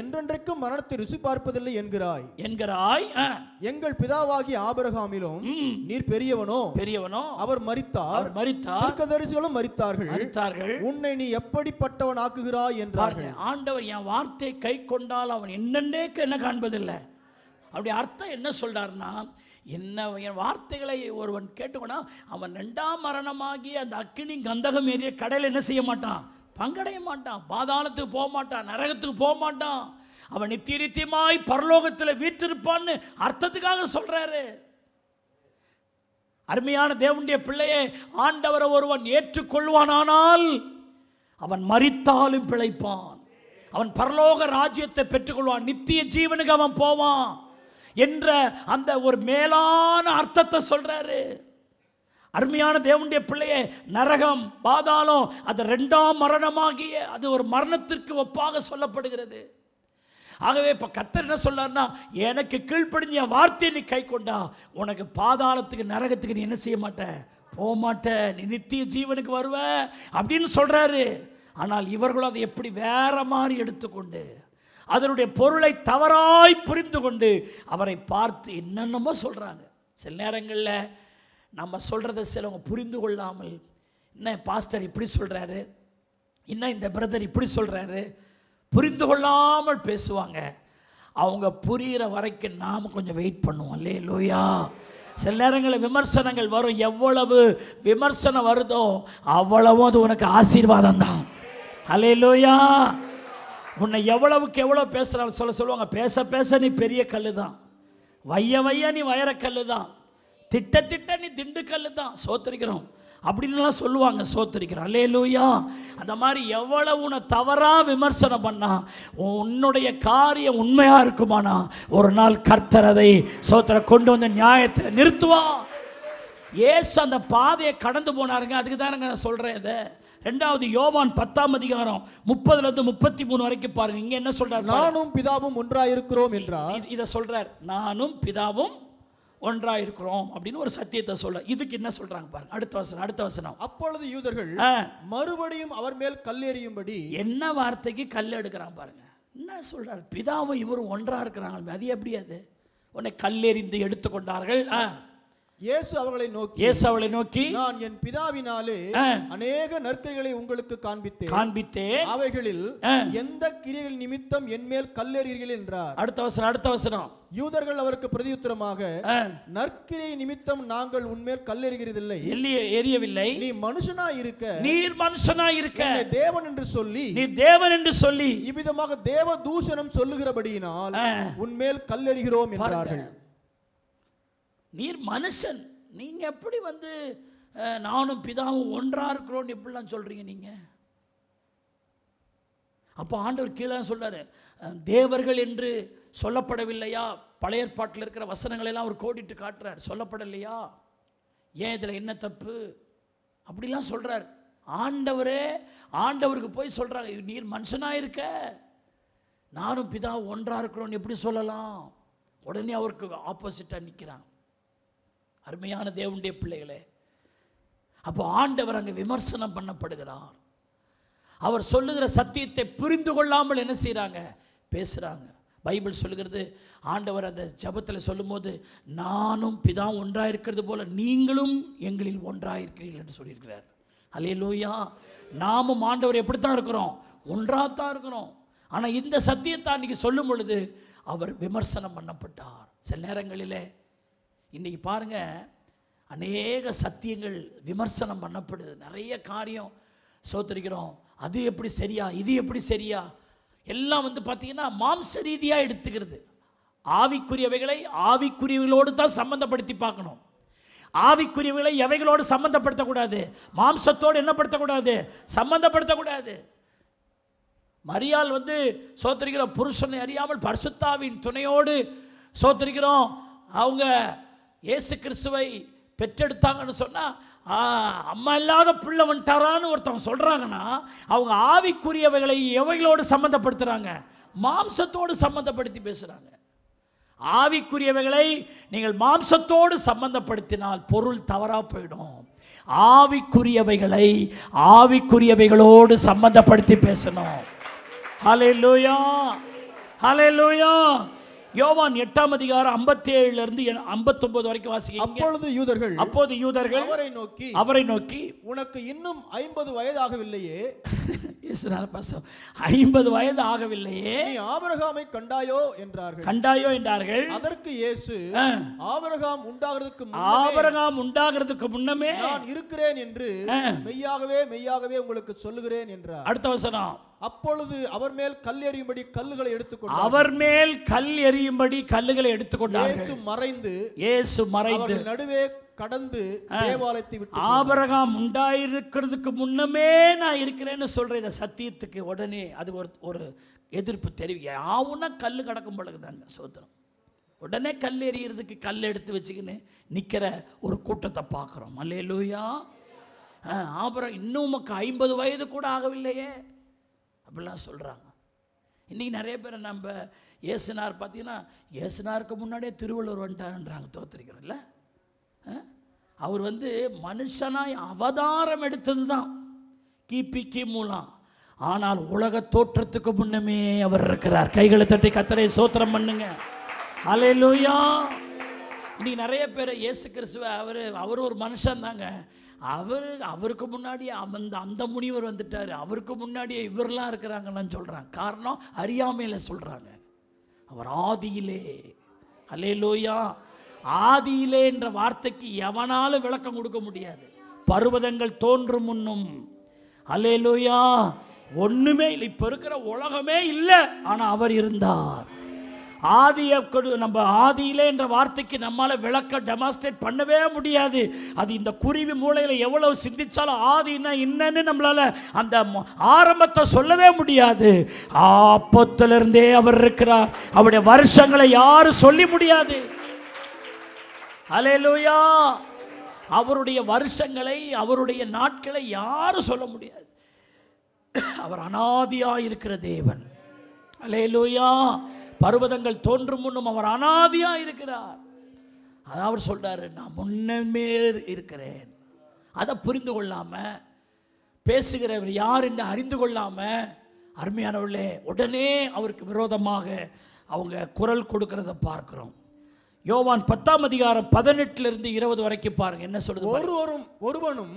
என்றென்றைக்கும் மரணத்தை ருசி பார்ப்பதில்லை என்கிறாய். எங்கள் பிதாவாகிய ஆபிரகாமிலும் நீர் பெரியவனோ? அவர் மரித்தார். தீர்க்கதரிசிகளும் மரித்தார்கள். உன்னை நீ எப்படிப்பட்டவன் ஆக்குகிறாய் என்றார்கள். ஆண்டவர் என் வார்த்தையை கை கொண்டால் அவன் என்னென்னேக்கு என்ன காண்பதில்லை. அப்படி அர்த்தம் என்ன சொல்றாருன்னா, என்ன என் வார்த்தைகளை ஒருவன் கேட்டுக்கொண்டா அவன் 2ஆம் மரணமாகி அந்த அக்கினி கந்தகம் ஏறிய கடையில் என்ன செய்ய மாட்டான்? பங்கடைய மாட்டான். பாதாளத்துக்கு போக மாட்டான். நரகத்துக்கு போக மாட்டான். அவன் நித்தியமாய் பரலோகத்தில் வீற்றிருப்பான்னு அர்த்தத்துக்காக சொல்றாரு. அருமையான தேவனுடைய பிள்ளையே, ஆண்டவரை ஒருவன் ஏற்றுக்கொள்வானானால் அவன் மரித்தாலும் பிழைப்பான். அவன் பரலோக ராஜ்யத்தை பெற்றுக்கொள்வான். நித்திய ஜீவனுக்கு அவன் போவான் என்ற அந்த ஒரு மேலான அர்த்தத்தை சொல்றாரு. அருமையான தேவனுடைய பிள்ளையே, நரகம் பாதாளம் அது 2ஆம் மரணமாகிய அது ஒரு மரணத்திற்கு ஒப்பாக சொல்லப்படுகிறது. ஆகவே இப்போ கர்த்தர் என்ன சொல்றாருன்னா, எனக்கு கீழ்ப்படிஞ்ச என் வார்த்தையை நீ கை கொண்டா உனக்கு பாதாளத்துக்கு நரகத்துக்கு நீ என்ன செய்ய மாட்ட? போக மாட்ட. நீ நித்திய ஜீவனுக்கு வருவ அப்படின்னு சொல்றாரு. ஆனால் இவர்களும் அதை எப்படி வேற மாதிரி எடுத்துக்கொண்டு அதனுடைய பொருளை தவறாய் புரிந்து கொண்டு அவரை பார்த்து என்னென்னமோ சொல்கிறாங்க. சில நேரங்களில் நம்ம சொல்கிறத சிலவங்க புரிந்து கொள்ளாமல், என்ன பாஸ்டர் இப்படி சொல்கிறாரு, இன்னும் இந்த பிரதர் இப்படி சொல்கிறாரு, புரிந்து கொள்ளாமல் பேசுவாங்க. அவங்க புரிகிற வரைக்கும் நாம் கொஞ்சம் வெயிட் பண்ணுவோம். அல்லேலூயா. சில நேரங்களில் விமர்சனங்கள் வரும். எவ்வளவு விமர்சனம் வருதோ அவ்வளவும் அது உனக்கு ஆசீர்வாதம் தான். அல்லேலூயா. உன்னை எவ்வளவுக்கு எவ்வளோ பேசுகிறாங்க சொல்லுவாங்க, பேச பேச நீ பெரிய கல் தான், வைய நீ வைரக்கல் தான், திட்ட நீ திண்டுக்கல் தான், சோத்தரிக்கிறோம் அப்படின்லாம் சொல்லுவாங்க. சோத்தரிக்கிறோம். அல்லேலூயா. அந்த மாதிரி எவ்வளவு உன்னை தவறாக விமர்சனம் பண்ணா உன்னுடைய காரியம் உண்மையாக இருக்குமானா ஒரு நாள் கர்த்தர் அதை சோத்திர கொண்டு வந்து நியாயத்தை நிறுத்துவா. ஏசு அந்த பாதையை கடந்து போனாருங்க. அதுக்கு தானங்க நான் சொல்கிறேன். இதை 2வது யோவான் 10ஆம் அதிகாரம் 30லிருந்து 33 வரைக்கும் பாருங்க. இங்க என்ன சொல்றார்? நானும் பிதாவும் ஒன்றாயிருக்கிறோம் என்றார். இதை சொல்றார், நானும் பிதாவும் ஒன்றாயிருக்கிறோம் அப்படின்னு ஒரு சத்தியத்தை சொல்ல. இதுக்கு என்ன சொல்றாங்க பாருங்க. அடுத்த வசனம். அப்பொழுது யூதர்கள் மறுபடியும் அவர் மேல் கல்லெறியும்படி. என்ன வார்த்தைக்கு கல் எடுக்கிறான் பாருங்க. என்ன சொல்றார்? பிதாவும் இவரும் ஒன்றா இருக்கிறாங்க. அது எப்படி? அது உன்னை கல்லெறிந்து எடுத்துக்கொண்டார்கள். இயேசு அவளை நோக்கி நான் என் பிதாவினாலே அநேக நற்கிரிகளை உங்களுக்கு காண்பித்தேன். அவைகளில் எந்த கிரிகள் நிமித்தம் என் மேல் கல்லெறியீர்கள் என்றார். அடுத்த வசனம். யூதர்கள் அவருக்கு பிரதியுத்தரமாக, நற்கிரை நிமித்தம் நாங்கள் உன்மேல் கல்லெறிகிறதில்லை, எரியவில்லை. நீர் மனுஷனாய் இருக்க தேவன் என்று சொல்லி இவ்விதமாக தேவ தூஷணம் சொல்லுகிறபடியினால் உன்மேல் கல்லெறிகிறோம் என்றார்கள். நீர் மனுஷன், நீங்க எப்படி நானும் பிதாவும் ஒன்றா இருக்கிறோம் இப்படிலாம் சொல்றீங்க நீங்க? அப்போ ஆண்டவர் கீழே சொல்றாரு, தேவர்கள் என்று சொல்லப்படவில்லையா? பழைய ஏற்பாட்டில் இருக்கிற வசனங்கள் எல்லாம் அவர் கோடிட்டு காட்டுறார். சொல்லப்படலையா? ஏன் இதில் என்ன தப்பு அப்படிலாம் சொல்றார். ஆண்டவருக்கு போய் சொல்றாங்க, நீர் மனுஷனாக இருக்க நானும் பிதாவும் ஒன்றா இருக்கிறோன்னு எப்படி சொல்லலாம்? உடனே அவருக்கு ஆப்போசிட்டாக நிற்கிறாங்க. அருமையான தேவனுடைய பிள்ளைகளே, அப்போ ஆண்டவர் அங்கே விமர்சனம் பண்ணப்படுகிறார். அவர் சொல்லுகிற சத்தியத்தை புரிந்து கொள்ளாமல் என்ன செய்கிறாங்க? பேசுகிறாங்க. பைபிள் சொல்லுகிறது, ஆண்டவர் அந்த ஜபத்தில் சொல்லும்போது நானும் பிதாவும் ஒன்றாக இருக்கிறது போல நீங்களும் எங்களில் ஒன்றாக இருக்கிறீர்கள் என்று சொல்லியிருக்கிறார். அல்லேலூயா. நாமும் ஆண்டவர் எப்படித்தான் இருக்கிறோம்? ஒன்றாகத்தான் இருக்கிறோம். ஆனால் இந்த சத்தியத்தை அன்றைக்கி சொல்லும் பொழுது அவர் விமர்சனம் பண்ணப்பட்டார். சில நேரங்களில் இன்றைக்கி பாருங்கள், அநேக சத்தியங்கள் விமர்சனம் பண்ணப்படுது. நிறைய காரியம் சோத்தரிக்கிறோம். அது எப்படி சரியா, இது எப்படி சரியா, எல்லாம் பார்த்தீங்கன்னா மாம்ச ரீதியாக எடுத்துக்கிறது. ஆவிக்குரியவைகளை ஆவிக்குரியவைகளோடு தான் சம்பந்தப்படுத்தி பார்க்கணும். ஆவிக்குரியவைகளை எவைகளோடு சம்பந்தப்படுத்தக்கூடாது, மாம்சத்தோடு என்ன படுத்தக்கூடாது, சம்பந்தப்படுத்தக்கூடாது. மரியாள் சோத்தரிக்கிறோம் புருஷனை அறியாமல் பரிசுத்தாவின் துணையோடு சோத்தரிக்கிறோம் அவங்க இயேசு கிறிஸ்துவை பெற்றெடுத்தாங்கன்னு சொன்னால் அம்மா இல்லாத பிள்ளை வந்துட்டாரான்னு ஒருத்தவங்க சொல்கிறாங்கன்னா அவங்க ஆவிக்குரியவைகளை எவைகளோடு சம்மந்தப்படுத்துகிறாங்க? மாம்சத்தோடு சம்மந்தப்படுத்தி பேசுகிறாங்க. ஆவிக்குரியவைகளை நீங்கள் மாம்சத்தோடு சம்பந்தப்படுத்தினால் பொருள் தவறாக போயிடும். ஆவிக்குரியவைகளை ஆவிக்குரியவைகளோடு சம்பந்தப்படுத்தி பேசணும். ஹல்லேலூயா, ஹல்லேலூயா. யோவான் 8ஆம் அதிகாரம் 57 இருந்து 59 வரைக்கும் வாசிங்க. அப்போது யூதர்கள் அவரை நோக்கி உனக்கு இன்னும் 50 வயதாகவில்லையே? 50 வயது ஆகவில்லையே, நீ ஆபிரகாமை கண்டாயோ என்றார்கள். அதற்கு இயேசு ஆபிரகாம் உண்டாகிறதுக்கு முன்னமே நான் இருக்கிறேன் என்று மெய்யாகவே மெய்யாகவே உங்களுக்கு சொல்லுகிறேன் என்றார். அடுத்த வசனம். அப்பொழுது அவர் மேல் கல் எறியும்படி கல்லுகளை எடுத்துக்கொண்டார். அவர் மேல் கல் எறியும்படி கல்லுகளை எடுத்துக்கொண்டார்கள். இயேசு மறைந்து நடுவே கடந்து தேவாலயத்தை விட்டு ஆபிரகாம் உண்டாயிருக்கிறதுக்கு முன்னமே நான் இருக்கிறேன்னு சொல்ற இந்த சத்தியத்துக்கு உடனே அது ஒரு எதிர்ப்பு தெரிவிக்க ஆவுன்னா கல் கடக்கும் பழகுதாங்க. சோத்திரம். உடனே கல் எறிகிறதுக்கு கல் எடுத்து வச்சுக்கின்னு நிற்கிற ஒரு கூட்டத்தை பார்க்குறோம். அல்லேலூயா. ஆபிரகாம் இன்னும் உமக்கு 50 வயது கூட ஆகவில்லையே அப்படிலாம் சொல்கிறாங்க. இன்றைக்கி நிறைய பேர் நம்ம இயேசுனார் பார்த்தீங்கன்னா இயேசுனாருக்கு முன்னாடியே திருவள்ளுவர் வந்துட்டாருன்றாங்க. தோத்திருக்கிறோம்ல. அவர் மனுஷனாய் அவதாரம் எடுத்தது தான் கிபி மூலம். ஆனால் உலக தோற்றத்துக்கு முன்னமே அவர் இருக்கிறார். கைகளை தட்டி கர்த்தரை ஸ்தோத்திரம் பண்ணுங்க. அல்லேலூயா. இன்னைக்கு நிறைய பேர் இயேசு கிறிஸ்துவ அவர் ஒரு மனுஷன் தாங்க. அவருக்கு முன்னாடியே அந்த முனிவர் வந்துட்டார், அவருக்கு முன்னாடியே இவரெல்லாம் இருக்கிறாங்கன்னு சொல்கிறாங்க. காரணம் அறியாமையில் சொல்கிறாங்க. அவர் ஆதியிலே. அல்லேலூயா. ஆதியிலே என்ற வார்த்தைக்கு எவனாலும் விளக்கம் கொடுக்க முடியாது. பர்வதங்கள் தோன்றும் முன்னும். அல்லேலூயா. ஒன்றுமே இல்லை, இப்போ இருக்கிற உலகமே இல்லை, ஆனால் அவர் இருந்தார். ஆதியை நம்ம ஆதியிலே என்ற வார்த்தைக்கு நம்மளால் விளக்க டெமான்ஸ்ட்ரேட் பண்ணவே முடியாது. அது இந்த குருவி மூளையில் எவ்வளவு சிந்திச்சாலும் ஆதினா என்னன்னு நம்மளால் அந்த ஆரம்பத்தை சொல்லவே முடியாது. அப்பத்திலிருந்தே அவர் இருக்கிறார். அவருடைய வருஷங்களை யாரும் சொல்லி முடியாது. அல்லேலூயா. அவருடைய வருஷங்களை அவருடைய நாட்களை யாரும் சொல்ல முடியாது. அவர் அனாதியாக இருக்கிற தேவன். அல்லேலூயா. பர்வதங்கள் தோன்றும் முன்னும் அவர் அனாதியாக இருக்கிறார். அதான் அவர் சொல்றாரு, நான் முன்னமே இருக்கிறேன். அதை புரிந்து கொள்ளாம பேசுகிறவர் யார் என்று அறிந்து கொள்ளாம அருமையானவர்களே உடனே அவருக்கு விரோதமாக அவங்க குரல் கொடுக்கிறத பார்க்கிறோம். யோவான் 10ஆம் அதிகாரம் 18 இருந்து 20 வரைக்கும் பாருங்க என்ன சொல்லுது. ஒருவனும்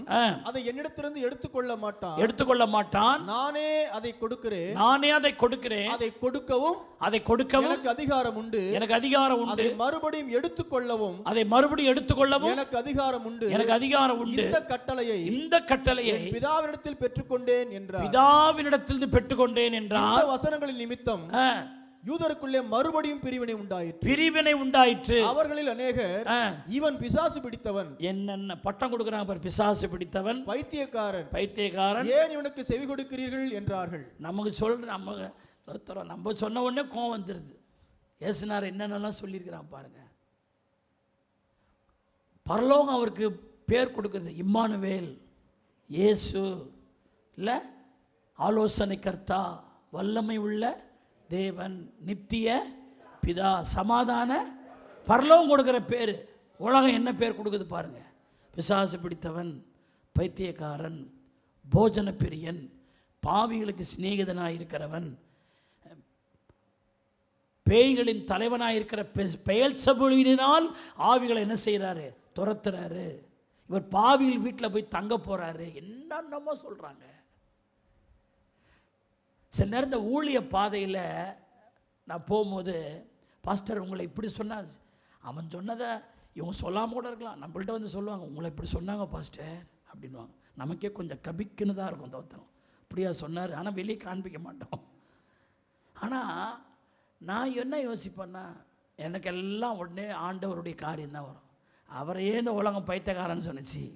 அதை என்னிடத்திலிருந்து எடுத்துக்கொள்ள மாட்டான். நானே அதை கொடுக்கிறேன். அதை கொடுக்கவும் எனக்கு அதிகாரம் உண்டு. அதை மறுபடியும் எடுத்துக்கொள்ளவும் எனக்கு அதிகாரம் உண்டு. இந்த கட்டளையை பிதாவினிடத்தில் பெற்றுக்கொண்டேன் என்றார். வசனங்களின் நிமித்தம் யூதருக்குள்ளே மறுபடியும் பிரிவினை உண்டாயிற்று. அவர்களில் அநேகர் இவன் பிசாசு பிடித்தவன், என்னென்ன பட்டம் கொடுக்கிறாங்க பார், பிசாசு பிடித்தவன், பைத்தியக்காரன், ஏன் இவனுக்கு செவி கொடுக்கிறீர்கள் என்றார்கள். நமக்கு நம்ம சொன்ன உடனே கோவம் வந்துருது. ஏசுனார் என்னென்னலாம் சொல்லியிருக்கிறான் பாருங்க. பரலோகம் அவருக்கு பேர் கொடுக்குறது இம்மானுவேல், இயேசு இல்லை, ஆலோசனை கர்த்தா, வல்லமை உள்ள தேவன், நித்திய பிதா, சமாதான. பரலோகம் கொடுக்குற பேர். உலகம் என்ன பேர் கொடுக்குது பாருங்க. பிசாசு பிடித்தவன், பைத்தியக்காரன், போஜன பிரியன், பாவிகளுக்கு சிநேகிதனாக இருக்கிறவன், பேய்களின் தலைவனாக இருக்கிற பெயல்செபூலினால் ஆவிகளை என்ன செய்கிறாரு, துரத்துறாரு. இவர் பாவிகள் வீட்டில் போய் தங்க போறாரு. என்னென்னமோ சொல்றாங்க. சில நேரம் இந்த ஊழிய பாதையில் நான் போகும்போது, பாஸ்டர் உங்களை இப்படி சொன்னால், அவன் சொன்னதை இவங்க சொல்லாமல் கூட இருக்கலாம். நம்மள்கிட்ட சொல்லுவாங்க, உங்களை இப்படி சொன்னாங்க பாஸ்டர் அப்படின்வாங்க. நமக்கே கொஞ்சம் கபிக்குன்னு தான் இருக்கும். தோத்திரம் இப்படியா சொன்னார், ஆனால் வெளியே காண்பிக்க மாட்டோம். ஆனால் நான் என்ன யோசிப்பேன்னா, எனக்கு எல்லாம் உடனே ஆண்டவருடைய காரியம் தான் வரும். அவரையே இந்த உலகம் பைத்தியக்காரன்னு சொன்னிச்சு,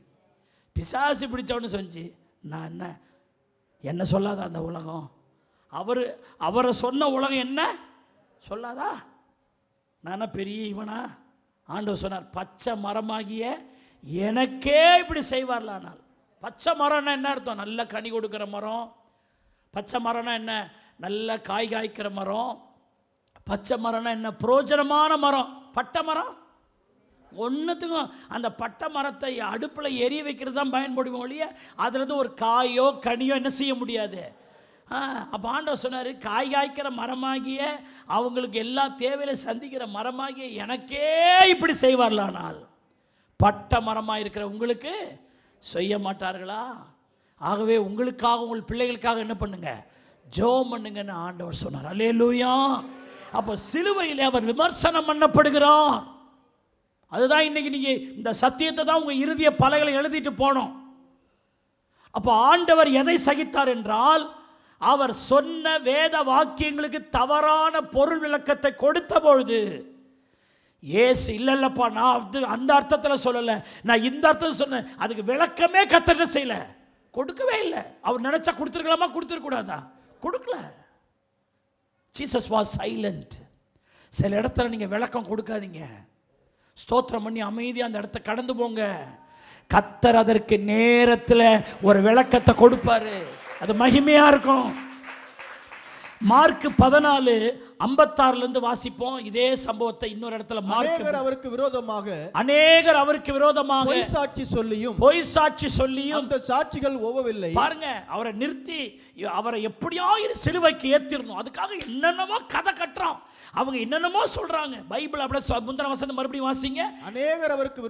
பிசாசு பிடிச்சவன்னு சொன்னிச்சு, நான் என்ன சொல்லாத அந்த உலகம்? அவரை சொன்ன உலகம் என்ன சொல்லாதா? நான் பெரிய இவனா ஆண்டவர் சொன்னார், பச்சை மரமாகிய எனக்கே இப்படி செய்வார்களானால். பச்சை மரம்னா என்ன அர்த்தம்? நல்ல கனி கொடுக்குற மரம். பச்சை மரம்னா என்ன? நல்ல காய் காய்க்கிற மரம். பச்சை மரம்னா என்ன? புரோஜனமான மரம். பட்டை மரம் ஒன்றுத்துக்கும் அந்த பட்டை மரத்தை அடுப்பில் எரிய வைக்கிறது தான் பயன்படுவோம் ஒழிய அதுலேருந்து ஒரு காயோ கனியோ என்ன செய்ய முடியாது. அப்போ ஆண்டவர் சொன்னார், காய் காய்க்கிற மரமாகிய அவங்களுக்கு எல்லா தேவையில சந்திக்கிற மரமாகிய எனக்கே இப்படி செய்வார்களானால் பட்டை மரமாக இருக்கிற உங்களுக்கு செய்ய மாட்டார்களா? ஆகவே உங்களுக்காக உங்கள் பிள்ளைகளுக்காக என்ன பண்ணுங்க? ஜெபம் பண்ணுங்கன்னு ஆண்டவர் சொன்னார். அல்லேலூயா. அப்போ சிலுவையில் அவர் விமர்சனம் பண்ணப்படுகிறார். அதுதான் இன்னைக்கு நீங்க இந்த சத்தியத்தை தான் உங்க இறுதிய பலகைகளை எழுதிட்டு போனோம். அப்போ ஆண்டவர் எதை சகித்தார் என்றால், அவர் சொன்ன வேத வாக்கியங்களுக்கு தவறான பொருள் விளக்கத்தை கொடுத்த பொழுது ஏசு இல்லைல்லப்பா நான் அந்த அர்த்தத்தில் சொல்லலை, நான் இந்த அர்த்தத்தில் சொன்னேன், அதுக்கு விளக்கமே கத்தனை செய்யல, கொடுக்கவே இல்லை. அவர் நினைச்சா கொடுத்துருக்கலாமா? கொடுத்துருக்கூடாதா? கொடுக்கல. Jesus was silent. சில இடத்துல நீங்கள் விளக்கம் கொடுக்காதீங்க, ஸ்தோத்திரம் பண்ணி அமைதியாக அந்த இடத்த கடந்து போங்க. கத்தர் அதற்கு நேரத்தில் ஒரு விளக்கத்தை கொடுப்பாரு, அது மகிமையா இருக்கும். மார்க் 14:56 வாசிப்போம் இதே சம்பவத்தை இன்னொரு இடத்துல. அநேகர் அவருக்கு விரோதமாக பொய் சாட்சி சொல்லியும் அந்த சாட்சிகள் ஓவவில்லை. பாருங்க, அவரை நிறுத்தி அவரை எப்படியாவது சிலுவைக்கு ஏத்திரணும், அதுக்காக என்னென்னமோ கதை கட்டுறான், அவங்க என்னென்னமோ சொல்றாங்க. பைபிள் அப்படியே முந்தின வசனம் மறுபடியும் வாசிங்க. அநேகர் அவருக்கு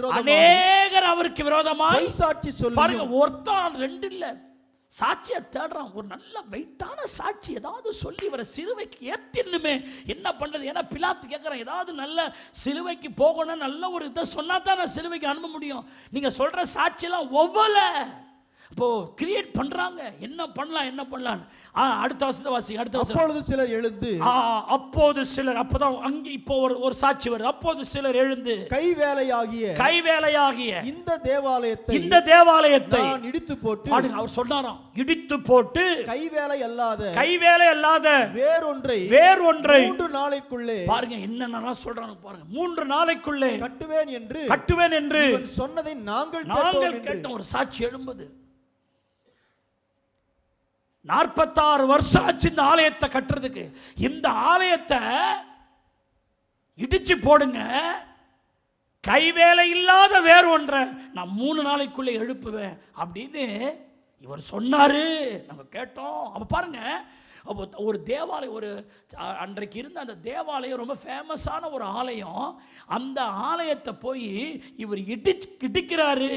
விரோதமாக பொய் சாட்சி சொல்லி. பாருங்க, ஒருத்தன் ரெண்டு இல்ல, சாட்சியை தேடுறான். ஒரு நல்ல வெயிட்டான சாட்சி ஏதாவது சொல்லி இவரை சிலுவைக்கு ஏத்தினுமே, என்ன பண்றது? ஏன்னா பிலாத்து கேட்குறான், ஏதாவது நல்ல சிலுவைக்கு போகணும், நல்ல ஒரு இதை சொன்னா தான் நான் சிலுவைக்கு அனுப்ப முடியும். நீங்க சொல்ற சாட்சியெல்லாம் ஒவ்வொரு இப்போ கிரியேட் பண்றாங்க, என்ன பண்ணலாம். அடுத்த வசனத்தை வாசிங்க. அடுத்த வசனம். அப்பொழுது சிலர் எழுந்து, அப்போது சிலர், அப்பதான் அங்க இப்போ ஒரு சாட்சி வருது. அப்போது சிலர் எழுந்து கைவேலையாகிய இந்த தேவாலயத்தை நான் இடித்து போட்டு, அவர் சொன்னாராம், இடித்து போட்டு கைவேலை அல்லாத வேறொன்றை 3 நாளைக்குள்ளே, பாருங்க என்னென்னலாம் சொல்றாங்க பாருங்க, 3 நாளைக்குள்ளே கட்டுவேன் என்று சொன்னதை நாங்கள் கேட்டோம். ஒரு சாட்சி எழும்புது. 46 வருஷம் ஆச்சு இந்த ஆலயத்தை கட்டுறதுக்கு. இந்த ஆலயத்தை இடிச்சு போடுங்க, கைவேலை இல்லாத வேறு ஒன்றை நான் 3 நாளைக்குள்ளே எழுப்புவேன் அப்படின்னு இவர் சொன்னாரு. நம்ம கேட்டோம். அப்ப பாருங்க, ஒரு தேவாலயம், ஒரு அன்றைக்கு இருந்த அந்த தேவாலயம் ரொம்ப ஃபேமஸான ஒரு ஆலயம். அந்த ஆலயத்தை போய் இவர் இடிக்கிறாரு.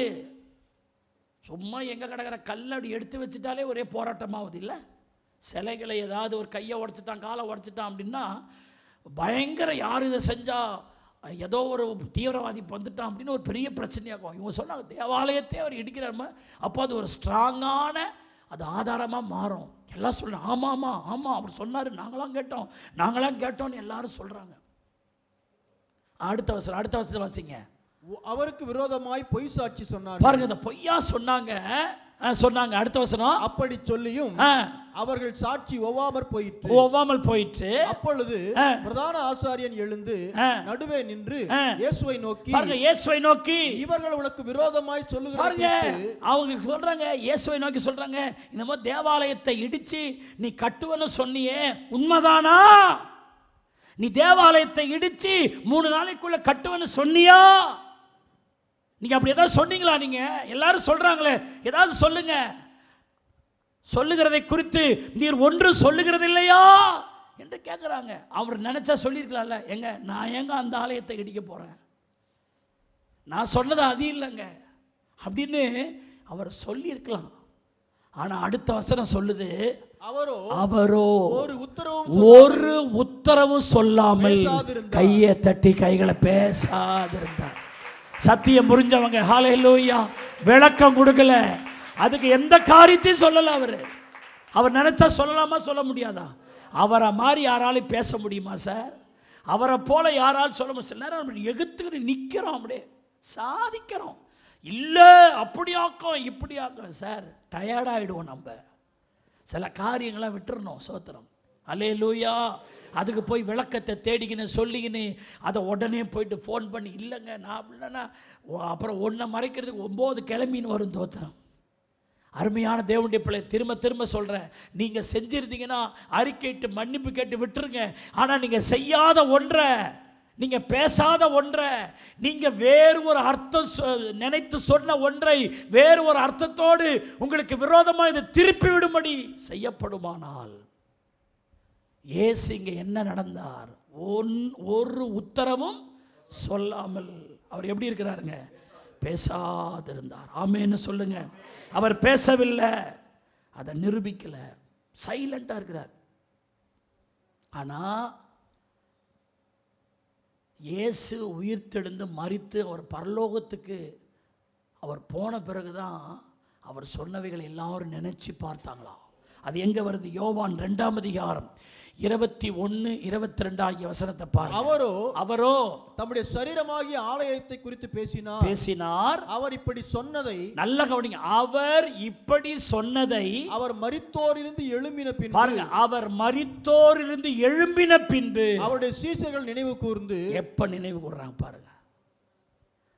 சும்மா எங்கே கிடக்கிற கல்லடி எடுத்து வச்சுட்டாலே ஒரே போராட்டமாகுது இல்லை? சிலைகளை ஏதாவது ஒரு கையை உடச்சிட்டான், காலை உடச்சிட்டான் அப்படின்னா பயங்கர, யார் இதை செஞ்சால் ஏதோ ஒரு தீவிரவாதி வந்துட்டான் அப்படின்னு ஒரு பெரிய பிரச்சனையாகும். இவங்க சொன்னாங்க தேவாலயத்தை அவர் இடிக்கிறார். அப்போ அது ஒரு ஸ்ட்ராங்கான அது ஆதாரமாக மாறும். எல்லாம் சொல்கிறாங்க, ஆமாம் அவர் சொன்னார், நாங்களாம் கேட்டோம்னு எல்லாரும் சொல்கிறாங்க. அடுத்த வசனம் வாசிங்க. அவருக்கு விரோதமாய் பொய் சாட்சி சொன்னார். பாருங்க, இந்த பொய்யா சொன்னாங்க. அடுத்த வசனம். அப்படி சொல்லியும் அவர்கள் சாட்சி ஒவ்வாமல் போயிற்று. அப்பொழுது பிரதான ஆசாரியன் எழுந்து நடுவே நின்று இயேசுவை நோக்கி, இவர்கள் உனக்கு விரோதமாய் சொல்லுகிறார்கள். அவங்க சொல்றாங்க, இயேசுவை நோக்கி சொல்றாங்க, இந்த தேவாலயத்தை இடிச்சு நீ கட்டுவன்னு சொன்னியே, உண்மைதானா? நீ தேவாலயத்தை இடிச்சு 3 நாளைக்குள்ள கட்டுவன்னு சொன்னியா? நீங்க அப்படி ஏதாவது சொன்னீங்களா? நீங்க எல்லாரும் சொல்றாங்களே, ஏதாவது சொல்லுங்க. சொல்லுகிறதை குறித்து நீர் ஒன்று சொல்லுகிறது இல்லையா என்று கேட்குறாங்க. அவர் நினைச்சா சொல்லியிருக்கலாம்ல, நான் அந்த ஆலயத்தை இடிக்க போறேன், நான் சொன்னது அது இல்லைங்க அப்படின்னு அவர் சொல்லியிருக்கலாம். ஆனா அடுத்த வசனம் சொல்லுது, அவரோ ஒரு உத்தரவு சொல்லாமல் கையை தட்டி கைகளை பேசாதிருந்தார். சத்தியம் புரிஞ்சவங்க ஹல்லேலூயா. விளக்கம் கொடுக்கல, அதுக்கு எந்த காரியத்தையும் சொல்லல. அவர் நினைச்சா சொல்லலாமா, சொல்ல முடியாதா? அவரை மாதிரி யாராலும் பேச முடியுமா சார்? அவரை போல யாராலும் சொல்ல முடியும்? சில நேரம் எகுத்துக்கிட்டு நிற்கிறோம், அப்படியே சாதிக்கிறோம். இல்லை அப்படியாக்கும் இப்படியாக்கும் சார், டயர்டாகிடுவோம். நம்ம சில காரியங்களாம் விட்டுறணும். சோத்திரம். அல்லேலூயா. அதுக்கு போய் விளக்கத்தை தேடிக்கின்னு சொல்லிக்கின்னு அதை உடனே போயிட்டு ஃபோன் பண்ணி இல்லைங்க நான் அப்படின்னா அப்புறம் ஒன்றை மறைக்கிறதுக்கு 9 கிளம்பின்னு வரும் தோத்திரம். அருமையான தேவனுடைய பிள்ளை, திரும்ப திரும்ப சொல்கிறேன், நீங்கள் செஞ்சிருந்தீங்கன்னா அறிக்கையிட்டு மன்னிப்பு கேட்டு விட்டுருங்க. ஆனால் நீங்கள் செய்யாத ஒன்றை, நீங்கள் பேசாத ஒன்றை, நீங்கள் வேறு ஒரு அர்த்தம் நினைத்து சொன்ன ஒன்றை வேறு ஒரு அர்த்தத்தோடு உங்களுக்கு விரோதமாக இதை திருப்பி விடும்படி செய்யப்படுமானால், இயேசு இங்கே என்ன நடந்தார்? ஒரு உத்தரவும் சொல்லாமல் அவர் எப்படி இருக்கிறாருங்க? பேசாதிருந்தார். ஆமென்னு சொல்லுங்க. அவர் பேசவில்லை, அதை நிரூபிக்கல, சைலண்டா இருக்கிறார். ஆனா இயேசு உயிர்த்தெழுந்து மரித்து அவர் பரலோகத்துக்கு அவர் போன பிறகுதான் அவர் சொன்னவைகளை எல்லாரும் நினைச்சு பார்த்தாங்களாம். அது எங்க வருது? யோவான் 2ஆம் அதிகாரம் 21, 22 ஆகிய வசனத்தை பாருங்க. அவரோ தம்முடைய சரீரமாகிய ஆலயத்தை குறித்து பேசினார். அவர் இப்படி சொன்னதை, நல்ல கவனிங்க, அவர் இப்படி சொன்னதை அவர் மரித்தோரிலிருந்து எழும்பின பின்பு பாருங்க, அவர் மரித்தோரிலிருந்து எழும்பின பின்பு அவருடைய சீஷர்கள் நினைவு கூர்ந்து, எப்ப நினைவு கூர்றாங்க பாருங்க.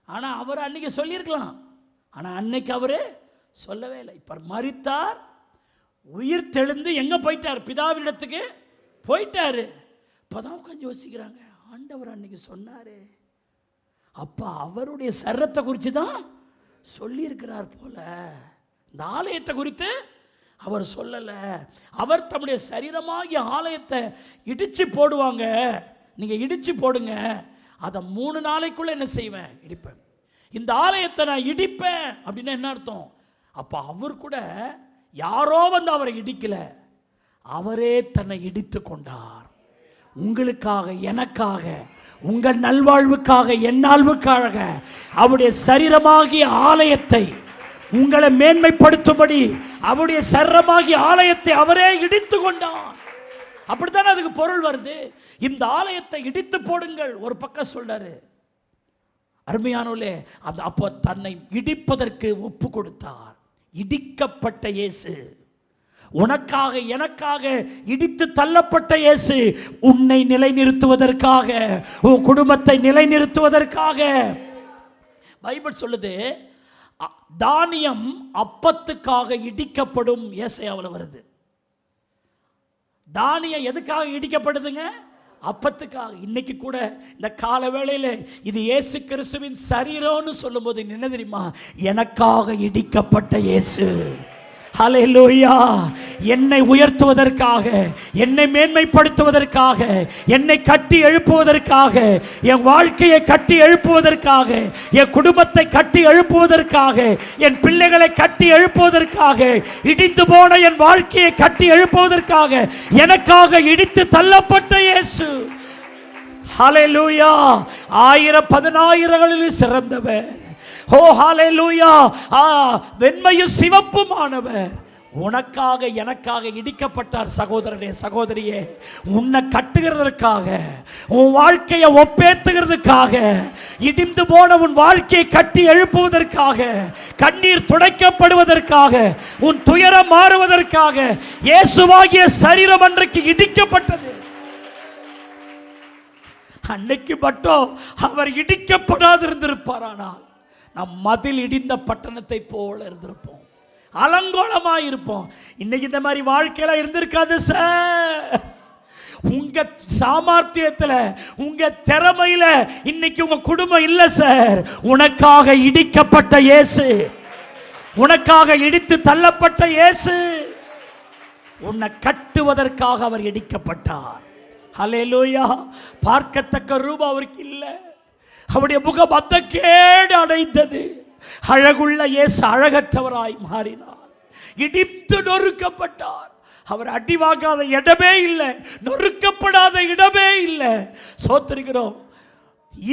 ஆனா அவர் அன்னைக்கு சொல்லியிருக்கலாம், ஆனா அன்னைக்கு அவரு சொல்லவே இல்லை. இப்ப மரித்தார், உயிர் தெழுந்து எங்க போயிட்டார்? பிதாவினிடத்துக்கு போயிட்டாரு. இப்பதான் உட்காந்து யோசிக்கிறாங்க, ஆண்டவர் அன்னைக்கு சொன்னாரு, அப்ப அவருடைய சரீரத்தை குறித்து தான் சொல்லியிருக்கிறார் போல, இந்த ஆலயத்தை குறித்து அவர் சொல்லல. அவர் தம்முடைய சரீரமாகிய ஆலயத்தை இடிச்சு போடுவாங்க, நீங்க இடிச்சு போடுங்க, அதை 3 நாளைக்குள்ள என்ன செய்வேன்? இடிப்பேன். இந்த ஆலயத்தை நான் இடிப்பேன் அப்படின்னா என்ன அர்த்தம்? அப்ப அவர் கூட யாரோ வந்து அவரை இடிக்கல, அவரே தன்னை இடித்து கொண்டார். உங்களுக்காக, எனக்காக, உங்கள் நல்வாழ்வுக்காக, என் நல்வாழ்வுக்காக அவருடைய சரீரமாகிய ஆலயத்தை உங்களை மேன்மைப்படுத்தும்படி அவருடைய சரீரமாகிய ஆலயத்தை அவரே இடித்து கொண்டார். அப்படித்தானே அதுக்கு பொருள் வருது. இந்த ஆலயத்தை இடித்து போடுங்கள் ஒரு பக்கம் சொல்றாரு. அருமையானோலே, அந்த அப்போ தன்னை இடிப்பதற்கு ஒப்பு கொடுத்தார். இடிக்கப்பட்ட இயேசு, உனக்காக எனக்காக இடித்து தள்ளப்பட்ட இயேசு உன்னை நிலைநிறுத்துவதற்காக, உன் குடும்பத்தை நிலைநிறுத்துவதற்காக. பைபிள் சொல்லுது, தானியம் அப்பத்துக்காக இடிக்கப்படும். ஏசாயாவில் வருது. தானியம் எதுக்காக இடிக்கப்படுதுங்க? அப்பத்துக்காக. இன்னைக்கு கூட இந்த கால வேளையில் இது இயேசு கிறிஸ்துவின் சரீரம்னு சொல்லும்போது என்ன தெரியுமா? எனக்காக இடிக்கப்பட்ட இயேசு. ஹல்லேலூயா. என்னை உயர்த்துவதற்காக, என்னை மேன்மைப்படுத்துவதற்காக, என்னை கட்டி எழுப்புவதற்காக, என் வாழ்க்கையை கட்டி எழுப்புவதற்காக, என் குடும்பத்தை கட்டி எழுப்புவதற்காக, என் பிள்ளைகளை கட்டி எழுப்புவதற்காக, இடிந்து போன என் வாழ்க்கையை கட்டி எழுப்புவதற்காக எனக்காக இடித்து தள்ளப்பட்ட இயேசு. ஹல்லேலூயா. 1000-10,000களில் சிறந்தவர். ஓ ஹல்லேலூயா. வெண்மையும் சிவப்புமானவர் உனக்காக எனக்காக இடிக்கப்பட்டார். சகோதரனே, சகோதரியே, உன்னை கட்டுகிறதற்காக, உன் வாழ்க்கையை ஒப்பேத்துகிறதுக்காக, இடிந்து போன உன் வாழ்க்கையை கட்டி எழுப்புவதற்காக, கண்ணீர் துடைக்கப்படுவதற்காக, உன் துயரம் மாறுவதற்காக இயேசுவாகிய சரீரம் அன்றைக்கு இடிக்கப்பட்டது. அன்னைக்கு மட்டும் அவர் இடிக்கப்படாது இருந்திருப்பாரானால் நம் மதில் இடிந்த பட்டணத்தை போல இருந்திருப்போம், அலங்கோலமாக இருப்போம். இன்னைக்கு இந்த மாதிரி வாழ்க்கையில இருந்திருக்காது சார். உங்க சாமர்த்தியத்தில், உங்க திறமையில இன்னைக்கு உங்க குடும்பம் இல்லை சார். உனக்காக இடிக்கப்பட்ட இயேசு, உனக்காக இடித்து தள்ளப்பட்ட இயேசு, உன்னை கட்டுவதற்காக அவர் இடிக்கப்பட்டார். ஹல்லேலூயா. பார்க்கத்தக்க ரூபம் அவருக்கு இல்லை. அவருடைய முகம் அந்த கேடு அடைந்தது. அழகுள்ள இயேசு அழகற்றவராய் மாறினார். இடித்து நொறுக்கப்பட்டார். அவர் அடி வாங்காத இடமே இல்லை, நொறுக்கப்படாத இடமே இல்லை. சோத்திருக்கிறோம்.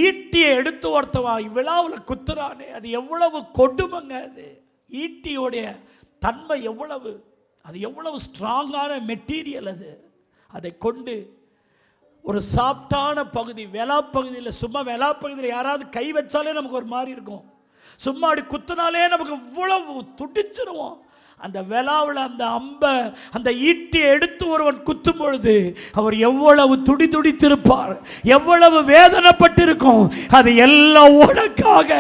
ஈட்டியை எடுத்து ஒருத்தவன் விழாவில் குத்துறானே, அது எவ்வளவு கொடுமைங்க. அது ஈட்டியோடைய தன்மை எவ்வளவு, அது எவ்வளவு ஸ்ட்ராங்கான மெட்டீரியல். அதை கொண்டு ஒரு சாஃப்டான பகுதி, வெளாப்பகுதியில், சும்மா வெளாப்பகுதியில் யாராவது கை வச்சாலே நமக்கு ஒரு மாதிரி இருக்கும். சும்மா அப்படி குத்துனாலே நமக்கு இவ்வளவு துடிச்சிருவோம். அந்த விலாவில் அந்த அம்பை அந்த ஈட்டியை எடுத்து ஒருவன் குத்தும் பொழுது அவர் எவ்வளவு துடிதுடித்திருப்பார், எவ்வளவு வேதனைப்பட்டிருக்கும். அது எல்லாம் உனக்காக,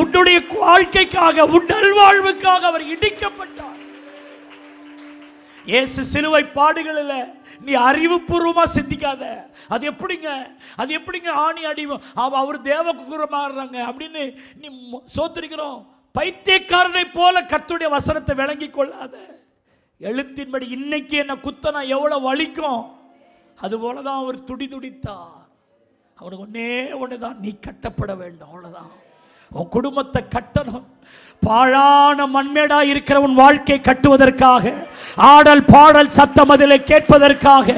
உன்னுடைய வாழ்க்கைக்காக, உன் நல்வாழ்வுக்காக அவர் இடிக்கப்பட்டார். இயேசு சிலுவை பாடுகளில் நீ அறிவுபூர்வமா சிந்திக்காத. அது எப்படிங்க ஆணி அடிவோம் அவர் தேவகுரமாடுறாங்க அப்படின்னு நீ சோத்திருக்கிறோம். பைத்தியக்காரனை போல கர்த்தருடைய வசனத்தை விளங்கி கொள்ளாத. எழுத்தின்படி இன்னைக்கு என்ன குத்தனா எவ்வளவு வலிக்கும், அது போலதான் அவர் துடித்தார். அவனுக்கு ஒண்ணுதான், நீ கட்டப்பட வேண்டும், அவ்வளவுதான். உன் குடும்பத்தை கட்டணும். பாழான மண்மேடா இருக்கிற உன் வாழ்க்கை கட்டுவதற்காக, ஆடல் பாடல் சத்தம் அதிலே கேட்பதற்காக,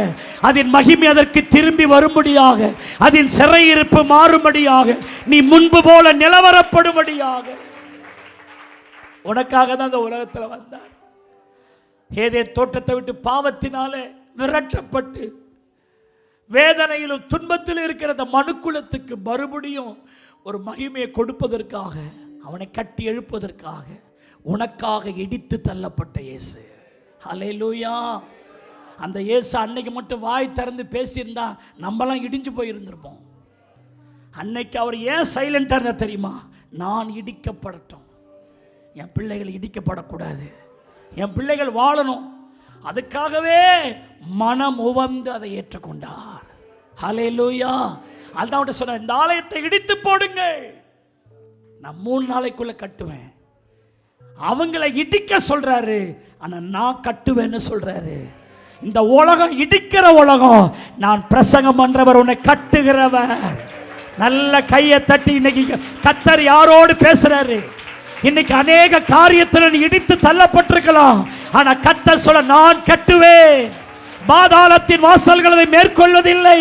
அதன் மகிமை அதற்கு திரும்பி வரும்படியாக, அதன் சிறையிருப்பு மாறும்படியாக, நீ முன்பு போல நிலவரப்படும்படியாக உனக்காக தான் அந்த உலகத்தில் வந்தார். ஏதேன் தோட்டத்தை விட்டு பாவத்தினாலே விரட்டப்பட்டு வேதனையிலும் துன்பத்திலும் இருக்கிற அந்த மனுக்குலத்துக்கு மறுபடியும் ஒரு மகிமையை கொடுப்பதற்காக, அவனை கட்டி எழுப்பதற்காக, உனக்காக இடித்து தள்ளப்பட்ட இயேசு. ஹல்லேலூயா. அந்த இயேசு அன்னைக்கு மட்டும் வாய் திறந்து பேசியிருந்தா நம்மலாம் இடிஞ்சு போயிருந்திருப்போம். அன்னைக்கு அவர் ஏன் சைலண்டாக இருந்தா தெரியுமா? நான் இடிக்கப்படட்டும், என் பிள்ளைகள் இடிக்கப்படக்கூடாது, என் பிள்ளைகள் வாழணும். அதுக்காகவே மனம் உவந்து அதை ஏற்றுக்கொண்டார். ஹல்லேலூயா. அதான் அவன் சொன்ன, இந்த ஆலயத்தை இடித்து போடுங்கள், நான் 3 நாளைக்குள்ள கட்டுவேன். அவங்களை இடிக்க சொல்றாரு, ஆனா நான் கட்டுவேன்னு சொல்றாரு. இந்த உலகம் இடிக்கிற உலகம், நான் பிரசங்கம் பண்றவர், உன்னை கட்டுகிறவர். நல்ல கையை தட்டி இன்னைக்கு கர்த்தர் யாரோடு பேசுறாரு. இன்னைக்கு அநேக காரியத்தில் நீ இடித்து தள்ளப்பட்டிருக்கலாம், ஆனா கர்த்தர் சொல்ல, நான் கட்டுவேன். பாதாளத்தின் வாசல்களை மேற்கொள்வதில்லை.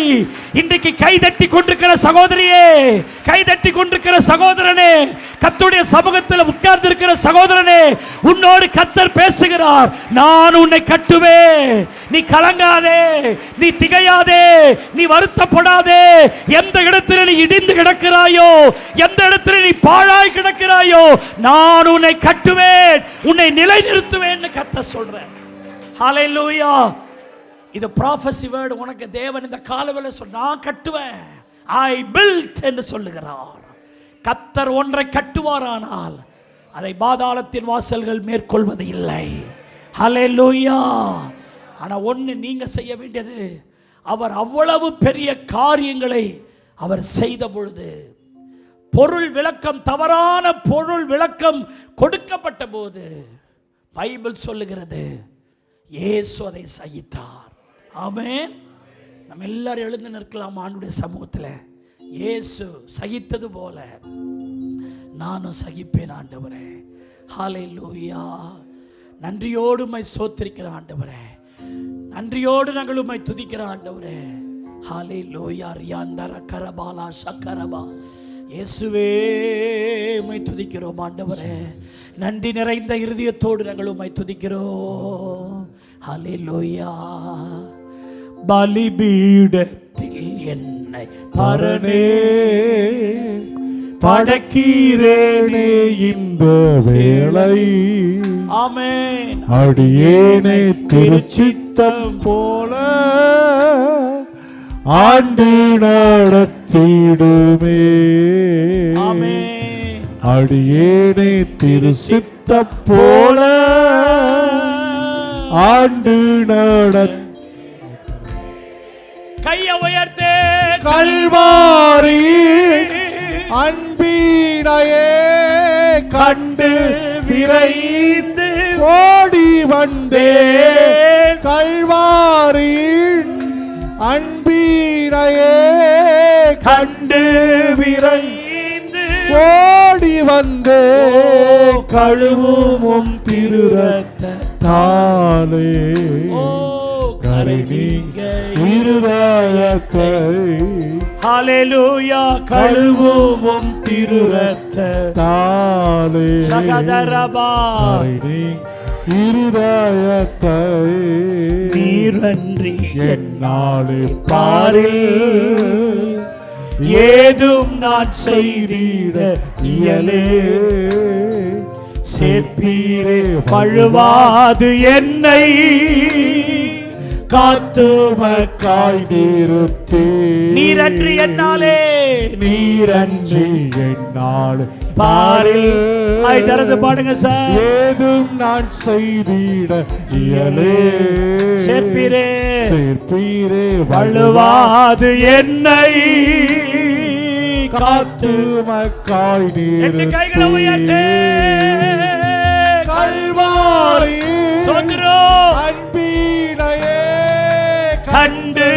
இன்றைக்கு கைதட்டி கொண்டிருக்கிற சகோதரியே, கைதட்டி கொண்டிருக்கிற சகோதரனே, கர்த்தருடைய சமூகத்தில் உட்கார்ந்து இருக்கிற சகோதரனே, உன்னோடு கர்த்தர் பேசுகிறார். நான் உன்னை கட்டுவேன். நீ கலங்காதே, நீ திகையாதே, நீ வருத்தப்படாதே. எந்த இடத்துல நீ இடிந்து கிடக்கிறாயோ, எந்த இடத்துல நீ பாழாய் கிடக்கிறாயோ, நான் உன்னை கட்டுவேன், உன்னை நிலைநிறுத்துவேன் கர்த்தர் சொல்றேன். ஹல்லேலூயா. இது ப்ராஃபஸி வேர்டு. உனக்கு தேவன் இந்த காலவேளை சொன்ன, நான் கட்டுவேன், ஐ பில்ட் என்று சொல்லுகிறார். கர்த்தர் ஒன்றை கட்டுவாரானால் அதை பாதாளத்தின் வாசல்கள் மேற்கொள்வது இல்லை. ஹல்லேலூயா. ஆனா ஒன்று நீங்க செய்ய வேண்டியது, அவர் அவ்வளவு பெரிய காரியங்களை அவர் செய்த பொழுது, பொருள் விளக்கம், தவறான பொருள் விளக்கம் கொடுக்கப்பட்ட போது, பைபிள் சொல்லுகிறது இயேசு அதை சகித்தார். ஆமென். நம்ம எல்லாரும் எழுந்து நிற்கலாம் ஆண்டுடைய சமூகத்தில். இயேசு சகித்தது போல நானும் சகிப்பேன் ஆண்டவரே. ஹல்லேலூயா. நன்றியோடு உம்மை ஸ்தோத்திரிக்கிற ஆண்டவரே, நன்றியோடு நாங்கள் உம்மை துதிக்கிற ஆண்டவரே. ஹல்லேலூயா. ரியாண்டர கரபாலா சக்கரபா. இயேசுவே உம்மை துதிக்கிறோம் ஆண்டவரே. நன்றி நிறைந்த இருதயத்தோடு நாங்கள் உம்மை துதிக்கிறோம். ஹல்லேலூயா. பலிபீடத்தில் என்னை பரனே படைக்கிறேனே இந்த வேளை. ஆமென். அடியேனை திருச்சித்தம் போல ஆண்டு நடத்திடுமே. ஆமென். அடியேனை திருச்சித்தம் போல ஆண்டு நடத்தி, கையை உயர்த்தே, கல்வாரி அன்பினையே கண்டு விரைந்து ஓடி வந்தே. கல்வாரியின் அன்பினையே கண்டு விரைந்து ஓடி வந்தே. கழுவும் திருரத்தாலே கரை நீங்க இருதயத்தை. ஹல்லேலூயா. கழுவும் திருரத்தாலே சகதரபா இருதயத்தை. நீரன்றி என்னாலே பாரில் ஏதும் நான் செய்திட இயலே. சேர்ப்பீரே பழுவாது என்னை காத்துமக்காய் நிறுத்தி நீரன்றி என்னாலே நீரன்றி என்னாலே பாரில் ஆய் திறந்து பாடுங்க சார். ஏதும் நான் செய்திட இயலே சேர்ப்பீரே சேர்ப்பீரே வழுவாது என்னை காத்துமக்காய் எட்டு கைகளை நிறுத்தி உயர்த்து கல்வாரி சோதரோ அன்பினையே கண்டு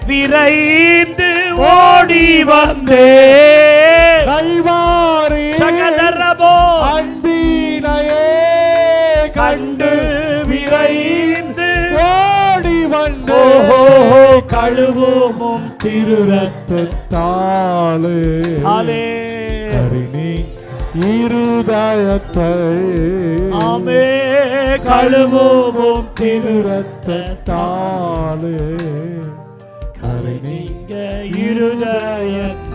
விரைந்து ஓடி வந்தே கல்வாரி சகதரபோ அன்பினையே கண்டு விரைந்து ஓடி வந்தே கழுவோமும் திருரத்தாலே ஆலே கருணி இருதயத்தை ஆமே கழுவோமும் திருரத்தாலே கருணிங்க இருதயத்தை